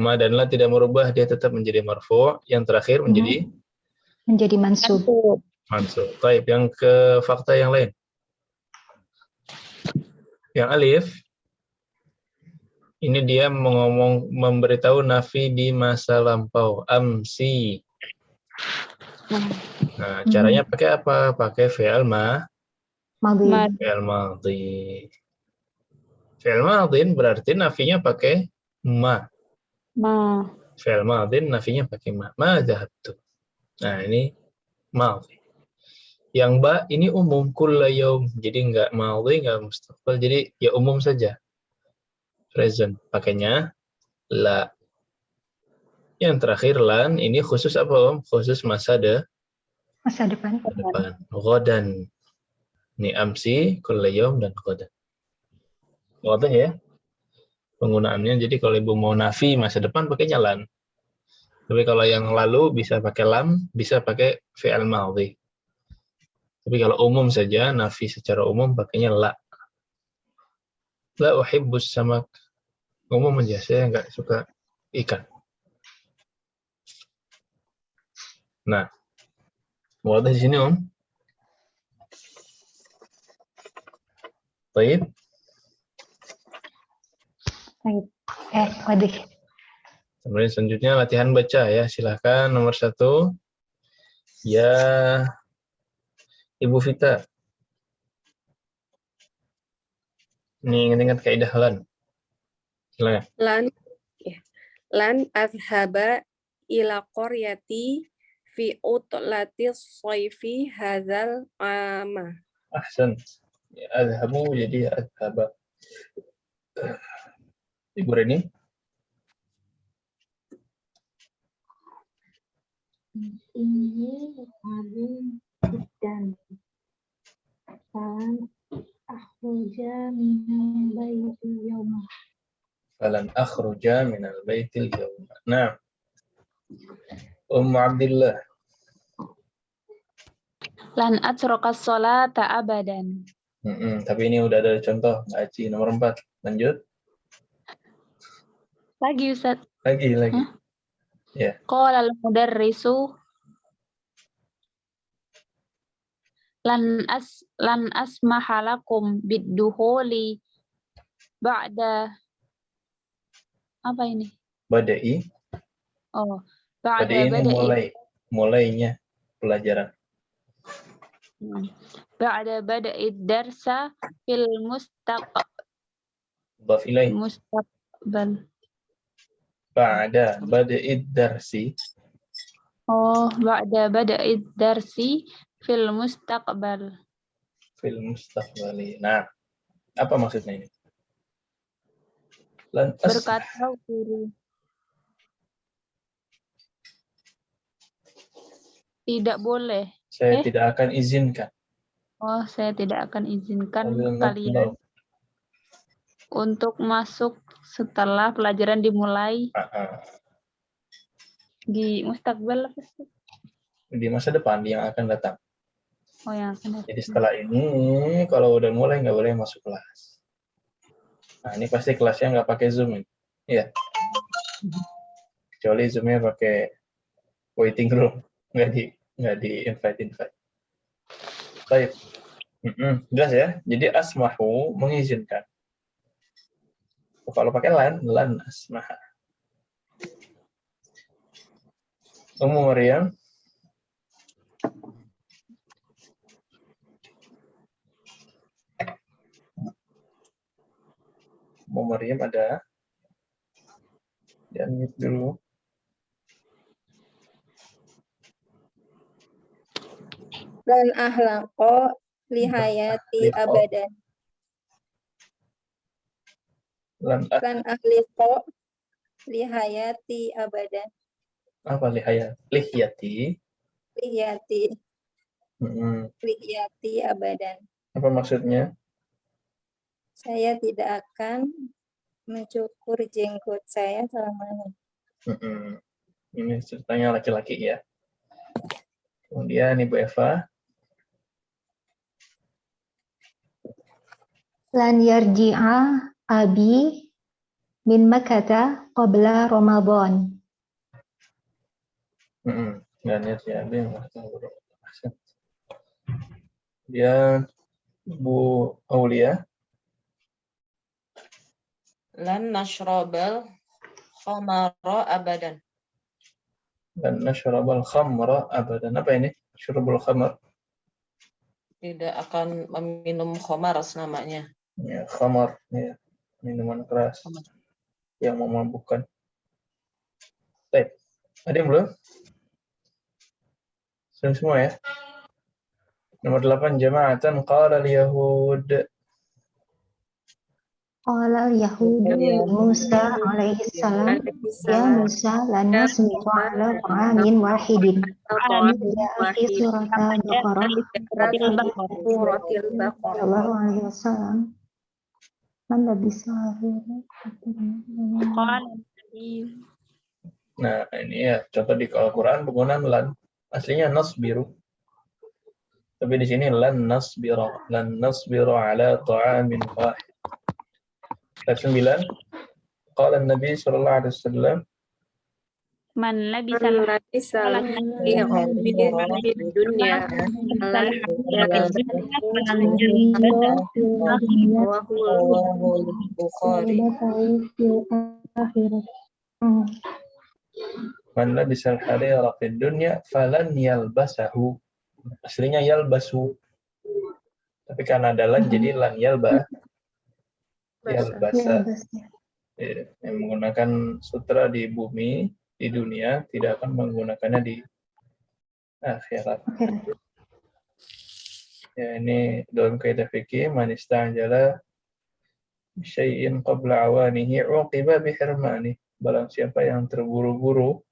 Ma dan la tidak merubah, dia tetap menjadi marfu'. Yang terakhir menjadi mansub. Baik, yang ke fakta yang lain. Yang alif ini dia memberitahu nafi di masa lampau, amsi. Nah, caranya pakai apa? Pakai fi'il madhi. Fi'il madhi berarti nafinya pakai ma. Fi'il madhi nafinya pakai ma. Ma dhahabtu. Nah, ini madhi. Yang ba ini umum, kulla yaum. Jadi enggak madhi, enggak mustaqbal. Jadi ya umum saja. Present, pakainya la. Yang terakhir lan, ini khusus apa Om? Khusus masa depan. Ghadan. Ini amsi, kulla yaum, dan ghadan. Wadah ya penggunaannya. Jadi kalau Ibu mau nafi masa depan pakainya lan. Tapi kalau yang lalu bisa pakai lam, bisa pakai fi'il madhi. Tapi kalau umum saja, nafi secara umum pakainya la. La uhibbus samak. Umum aja, saya nggak suka ikan. Nah, wadah di sini Om. Baik. Wadah. Kemudian selanjutnya latihan baca ya. Silahkan nomor 1. Ya, Ibu Vita. Ini ingat-ingat kaidah lan. Silakan. Lan azhaba ila qaryati fi utlati shayfi hadzal ama. Ahsan. Ya, azhabu jadi azhaba. Ibu Reni. Ini dan falan akhruja minal baiti yauma. Falan akhruja minal baitil yawma. Nah, Abdillah. Lan atroka sholata abadan. Tapi ini udah ada contoh ngaji nomor 4. Lanjut. Lagi Ustaz. Lagi. Ya. Qala al-mudarrisu lan asmaha lakum bid-dukhuli ba'da apa ini? Badai. Oh, Badai ini mulainya pelajaran. Ba'da bada'id darsa fil mustaqbal. Ba'da bada'id darsi. Oh, ba'da bada'id darsi fil mustaqbal. Fil mustaqbali. Nah, apa maksudnya ini? Berkata guru. Tidak boleh. Saya tidak akan izinkan. Oh, saya tidak akan izinkan kalian untuk masuk setelah pelajaran dimulai di mustaqbal. Di masa depan yang akan datang. Oh, yang akan datang. Jadi setelah ini, kalau udah mulai nggak boleh masuk kelas. Nah, ini pasti kelasnya nggak pakai Zoom. Iya. Kecuali Zoom-nya pakai waiting room. Nggak di invite. Baik. Jelas ya. Jadi asmahu mengizinkan. Kalau pakai lan asmaha. Maryam. Maryam ada. Jangan mute dulu. Lan ahlaqo lihayati abadan. Lan ahliqo lihayati abadan. Apa lihyati? Lihyati abadan. Apa maksudnya? Saya tidak akan mencukur jenggot saya selamanya. Ini ceritanya laki-laki ya. Kemudian Ibu Eva. Lan yarji'a abi min Makkah qabla Ramadan. Lan yarji'a abi min Makkah. Dia Bu Aulia. Lan nashrabal khamara abadan. Dan nashrabal khamra abadan. Apa ini? Syurubul khamar. Tidak akan meminum khamar namanya. Ya, khamar. Ya. Minuman keras. Yang memabukkan. Baik. Ada yang belum? Sudah semua ya? Nomor 8. Jama'atan qala al-yahud. Qala al-yahud Musa alaihi salam, ya Musa lan nasbiru ala ta'amin wahidin. Ya fi surat al-Baqarah sallallahu alaihi wasallam. Man labisa Nah, ini ya contoh di Al-Qur'an penggunaan lan. Aslinya nasbiru. Tapi di sini lan nasbiru ala ta'amin wahid. Ayat 9. Qala Nabi sallallahu alaihi wasallam, Man labisal dunia man labisal harira fid dunya falan yalbasahu. Aslinya yalbasu. Tapi karena ada lan jadi lan yalbasa. Yang menggunakan sutra di bumi, di dunia, tidak akan menggunakannya di akhirat. Ya, ini dalam kaidah fikih, man istajala syai'in qabla awanihi uqiba bihirmani. Barang siapa yang terburu-buru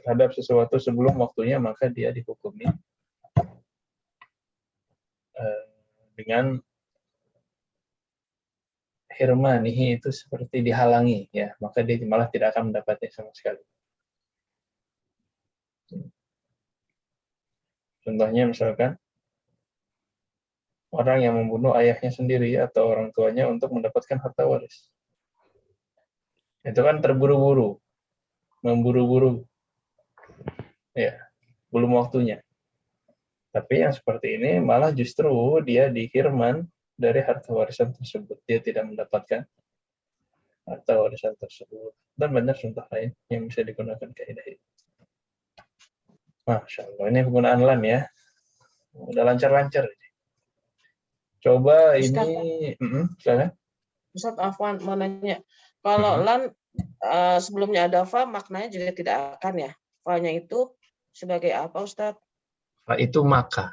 terhadap sesuatu sebelum waktunya, maka dia dihukumi dengan hirmanihi itu seperti dihalangi, ya, maka dia malah tidak akan mendapatnya sama sekali. Contohnya misalkan orang yang membunuh ayahnya sendiri atau orang tuanya untuk mendapatkan harta waris. Itu kan terburu-buru, memburu-buru, ya, belum waktunya. Tapi yang seperti ini malah justru dia dihirman dari harta warisan tersebut. Dia tidak mendapatkan harta warisan tersebut. Dan banyak contoh lain yang bisa digunakan kaidah ini. Masya Allah, ini penggunaan lan ya. Udah lancar-lancar. Coba Ustaz, ini, silakan. Ustaz Afwan mau nanya, kalau lan sebelumnya ada fa, maknanya juga tidak akan ya? Fa-nya itu sebagai apa, Ustaz? Itu maka.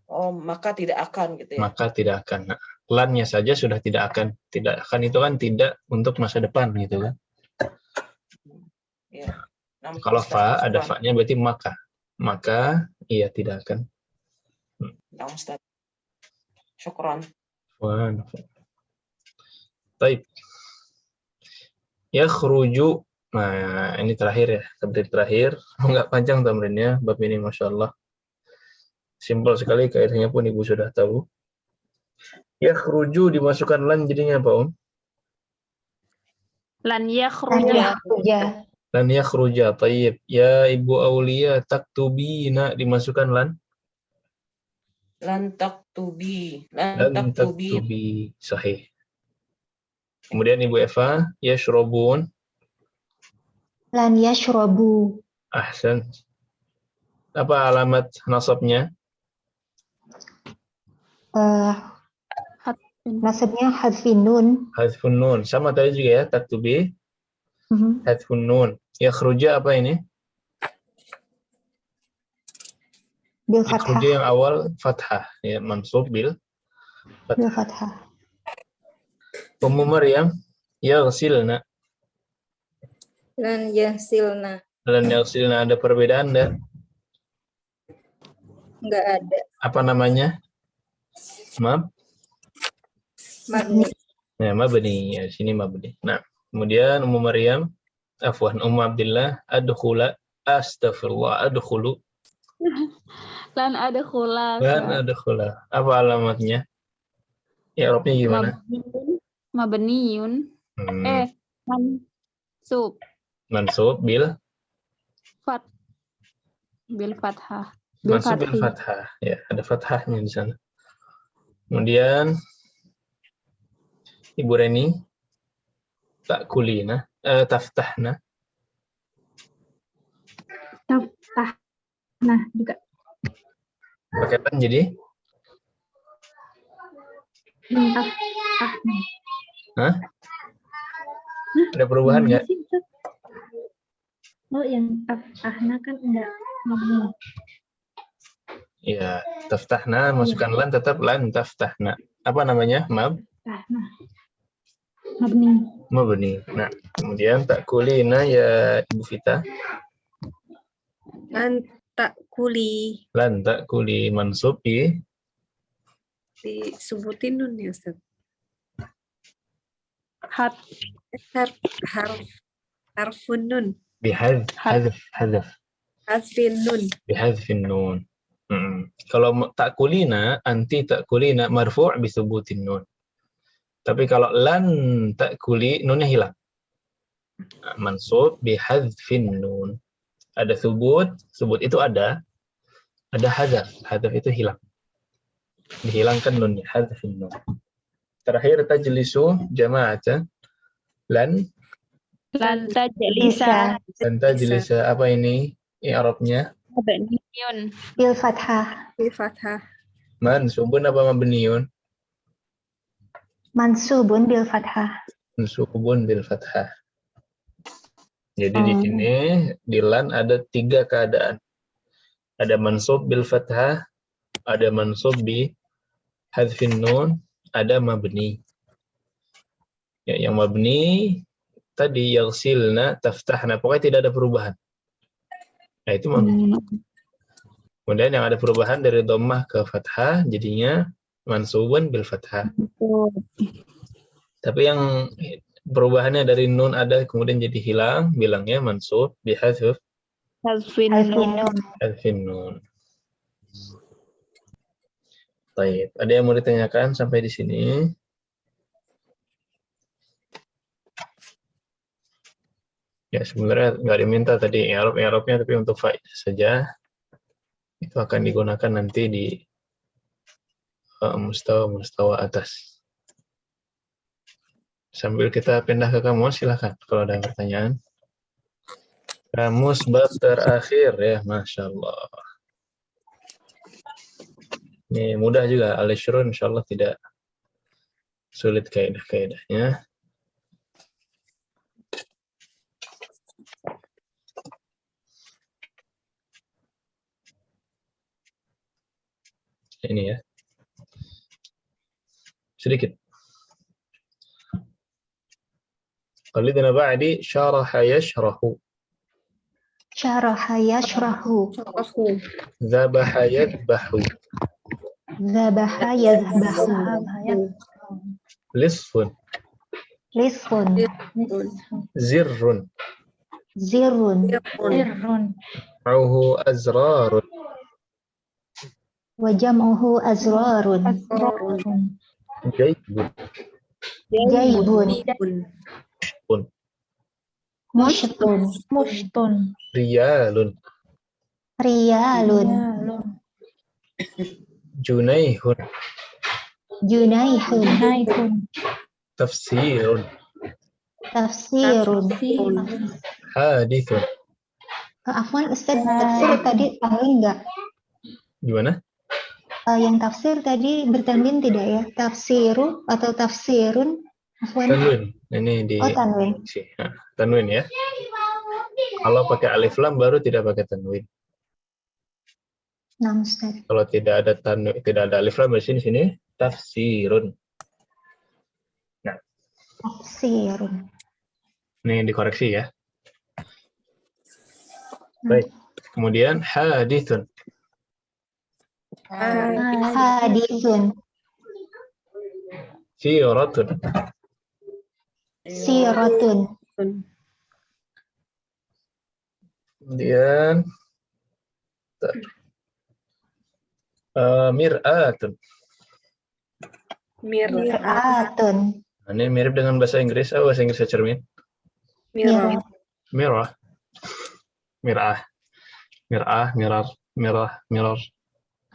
Oh, maka tidak akan gitu ya? Maka tidak akan. Nah, lannya saja sudah tidak akan. Tidak akan itu kan tidak untuk masa depan gitu kan. Ya. Kalau fa, ada fa-nya berarti maka. Maka, iya tidak akan. Nah, Ustaz. Syukran. Baik. Yakhruju. Nah, ini terakhir ya. Tamrin terakhir. Enggak panjang tamrinnya. Bab ini Masya Allah. Simpel sekali. Kaidahnya pun Ibu sudah tahu. Yakhruju dimasukkan lan jadinya apa, Om? Lan yakhruja. Lan yakhruja. Tayyib. Ya Ibu Aulia taktubina dimasukkan lan? Lan taktubi. Lan taktubi. Sahih. Kemudian Ibu Eva, yashrobun. Lan yashrobu. Ahsan. Apa alamat nasabnya? Nasabnya hadfin nun. Hadfun nun. Sama tadi juga ya, taktubi. Hadfun nun. Yakhruja apa ini? Bil fathah. Yakhruja yang awal fathah. Ya, mansub bil fathah. Ummu Maryam, yaghsilna. Lan yaghsilna. Lan yaghsilna ada perbedaan enggak? Enggak ada. Apa namanya? Mabni. Ya, mabni. Ya, sini mabni. Nah, kemudian Ummu Maryam, Ummu Abdillah, adkhula, astaghfirullah, adkhulu. Lan adkhula. Lan adkhula. Apa alamatnya? Ya, Arabnya gimana? Mabniyun. Mansub. Mansub bil fathah. Mansub bil fathah. Ya, ada fathahnya di sana. Kemudian Ibu Reni, takulina, taftahna. Taftahna juga. Pakai pan jadi? Taftahna. Hah? Ada perubahan nggak? Oh, yang taftahna kan enggak mabni. Ya, taftahna, masukkan lan, tetap lan taftahna. Apa namanya? Taftahna. Mabni. Mabni. Nah, kemudian takulina ya Ibu Vita. Lan takuli. Lan takuli mansub Disebutin nun ya, Ustaz. Harfun nun. Hadfin nun. Bihadfin nun. Kalau takulina, anti takulina marfu' bisubutin nun. Tapi kalau lan takuli, nunnya hilang. Mansub bihadfin nun. Ada subut itu ada hadaf. Hadaf itu hilang. Dihilangkan nunnya, hadfin nun. Terakhir tajlisu jama'atan. Lan tajlisa. Lan tajlisa apa ini? I'rabnya? Mabniyun. Bil fathah. Mansubun apa mabniyun? Mansubun bil fathah. Mansubun bil fathah. Jadi di sini di lan ada 3 keadaan. Ada mansub bil fathah, ada mansub bi hadfin nun, ada mabni. Ya, yang mabni tadi yaghsilna, taftahna, pokoknya tidak ada perubahan. Nah, itu mabni. Kemudian yang ada perubahan dari dhammah ke fathah jadinya mansubun bil fathah. Tapi yang perubahannya dari nun ada kemudian jadi hilang, bilangnya mansub bihadzf Hazfin nun. alfin nun. Baik, ada yang mau ditanyakan sampai di sini? Ya, sebenarnya nggak diminta tadi i'rab-i'rabnya, tapi untuk faedah saja. Itu akan digunakan nanti di mustawa atas. Sambil kita pindah ke kamus, silahkan kalau ada pertanyaan. Kamus bab terakhir ya, Masya Allah. Ini mudah juga, al-ishrun insya Allah tidak sulit kaidah-kaidahnya. Ini ya. Sedikit. Qalidna ba'di syaraha yashrahu. Syaraha yashrahu. Zabaha yadbahu. Zabaha yazbahu. Lisfun. Lisfun. Zirrun. Zirun. Auhu azrarun. Wa jam'uhu azrarun. Jaybun. Jaybun. Pun. Mushtun. Riyalun. Riyalun. Junaihun. Junaihun. Tafsirun. Tafsirun. Hadithun. Afwan Ustaz, tafsir tadi tanwin enggak? Gimana? Yang tafsir tadi bertanwin tidak ya? Tafsiru atau tafsirun? Afwan. Tanwin. Ini di tanwin. Nah, tanwin ya. Kalau pakai alif lam baru tidak pakai tanwin. Nah, Ustaz. Kalau tidak ada tanwin, tidak ada alif lam di sini tafsirun. Nah, Tafsirun. ini dikoreksi ya. Baik. Kemudian hadithun. Hadithun. Siratun. Siratun. Kemudian mir'atun. Mir'atun. Nah, ini mirip dengan bahasa Inggris. Apa bahasa Inggris cermin? Mirror. Mirror. Mir'ah. Mir'ah, mirror, mirror, mirror.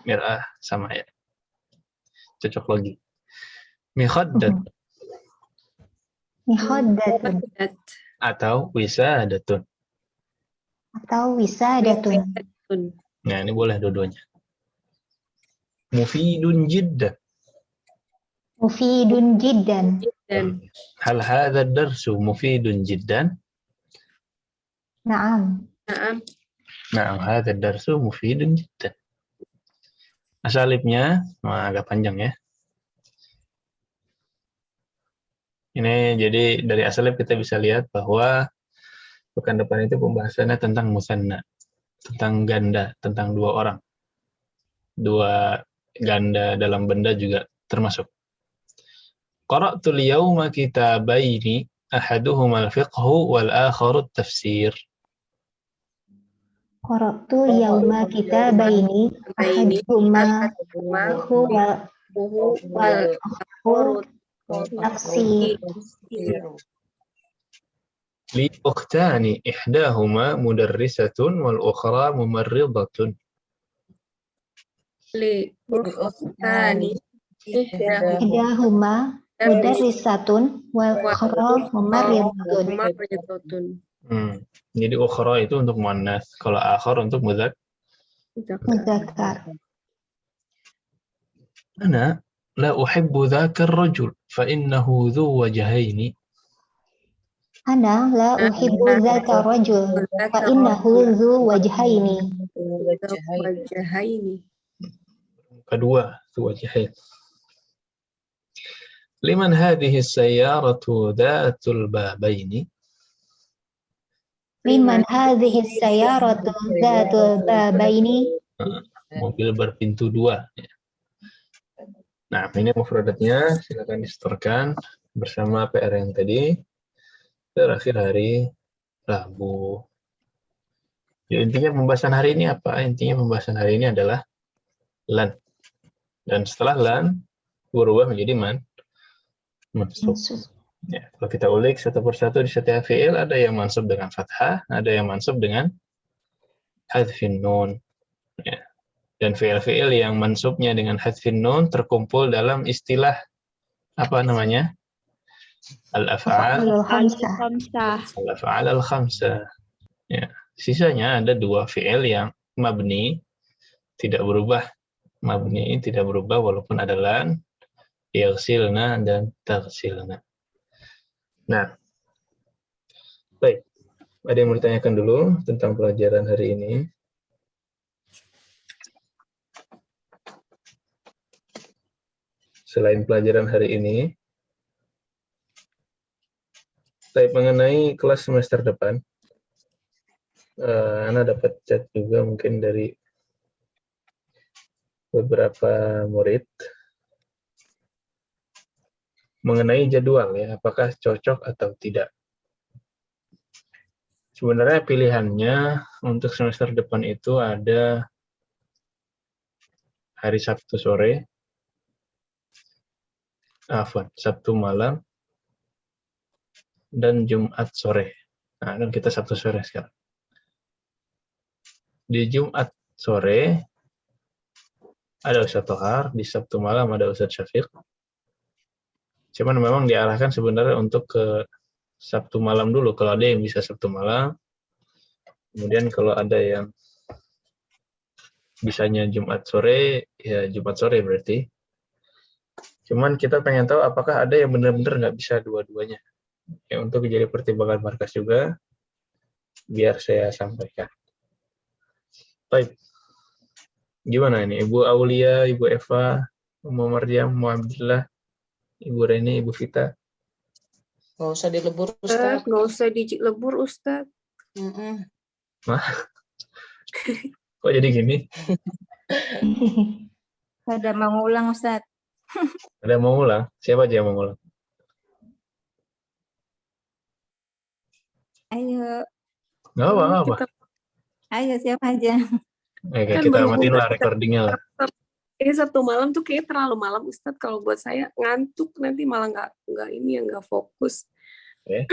Mir'ah sama ya. Cocok lagi. Mikhaddat. Mihaddatun. Atau wisadatun. Atau wisadatun. Nah, ini boleh dua-duanya. Mufidun jiddan. Mufidun jiddan. Hal hadha ad-darsu mufidun jiddan? Naam. Nah, hadha ad-darsu mufidun jiddan. Asalibnya agak panjang ya. Ini jadi dari asalib kita bisa lihat bahwa pekan depan itu pembahasannya tentang musanna, tentang ganda, tentang dua orang. Dua ganda dalam benda juga termasuk. Qara'tul yawma kitabaini ahaduhuma al-fiqhu wal akharu at-tafsir. Qara'tu yawma kitabaini ahaduhuma wal akharu tafsir. Li ukhtani ihdahuma mudarrisatun wal ukhra mumarridatun. Li ukhtani Ihdahuma mudarrisatun wal ukhra mumarridatun. Jadi ukhra itu untuk muannas, kalau akhar untuk Muzakkar. Ana la uhibbu dzaka ar-rajul fa innahu dhu wajhaini. Ana la uhibbu dzaka rajul fa innahu dzu wajhaini. Kedua, dzu wajhain. Liman hadhihi as-sayyaratu dhatul babaini? Liman hadhihi as-sayyaratu dzatul babaini? Mobil berpintu 2. Nah, ini mufradatnya. Silakan disetorkan bersama PR yang tadi. Terakhir hari Rabu. Ya, intinya pembahasan hari ini apa? Intinya pembahasan hari ini adalah lan. Dan setelah lan, berubah menjadi mansub. Ya, kalau kita ulik satu persatu di setiap fi'il, ada yang mansub dengan fathah, ada yang mansub dengan hadfin nun. Ya. Dan fi'il-fi'il yang mansubnya dengan hadfin nun terkumpul dalam istilah apa namanya? Al-af'al al-khamsah. Ya. Sisanya ada 2 fi'il yang mabni, tidak berubah. Mabni tidak berubah walaupun ada lan, yaghsilna dan taghsilna. Nah, baik. Ada yang mau ditanyakan dulu tentang pelajaran hari ini? Selain pelajaran hari ini, mengenai kelas semester depan, Ana dapat chat juga mungkin dari beberapa murid mengenai jadwal ya, apakah cocok atau tidak. Sebenarnya pilihannya untuk semester depan itu ada hari Sabtu sore, Sabtu malam, dan Jumat sore. Nah, kan kita Sabtu sore sekarang. Di Jumat sore ada Ustadz Tohar, di Sabtu malam ada Ustadz Syafiq. Cuman memang diarahkan sebenarnya untuk ke Sabtu malam dulu, kalau ada yang bisa Sabtu malam. Kemudian kalau ada yang bisanya Jumat sore, ya Jumat sore berarti. Cuman kita pengen tahu apakah ada yang benar-benar nggak bisa dua-duanya. Ya, untuk jadi pertimbangan markas juga, biar saya sampaikan. Baik. Gimana ini? Ibu Aulia, Ibu Eva, Umu Maryam, Umu Abdillah, Ibu Reni, Ibu Vita. Nggak usah dilebur, Ustaz. Nggak usah dilebur, Ustaz. Kok jadi gini? Ada mau ulang, Ustaz. Ada mau ulang? Siapa aja yang mau ulang? Ayo. Nggak apa-apa. Ayo, siapa aja. Oke, kita matiin lah recordingnya lah. Ini Sabtu malam tuh kayak terlalu malam, Ustadz. Kalau buat saya ngantuk nanti malah nggak fokus. Oke.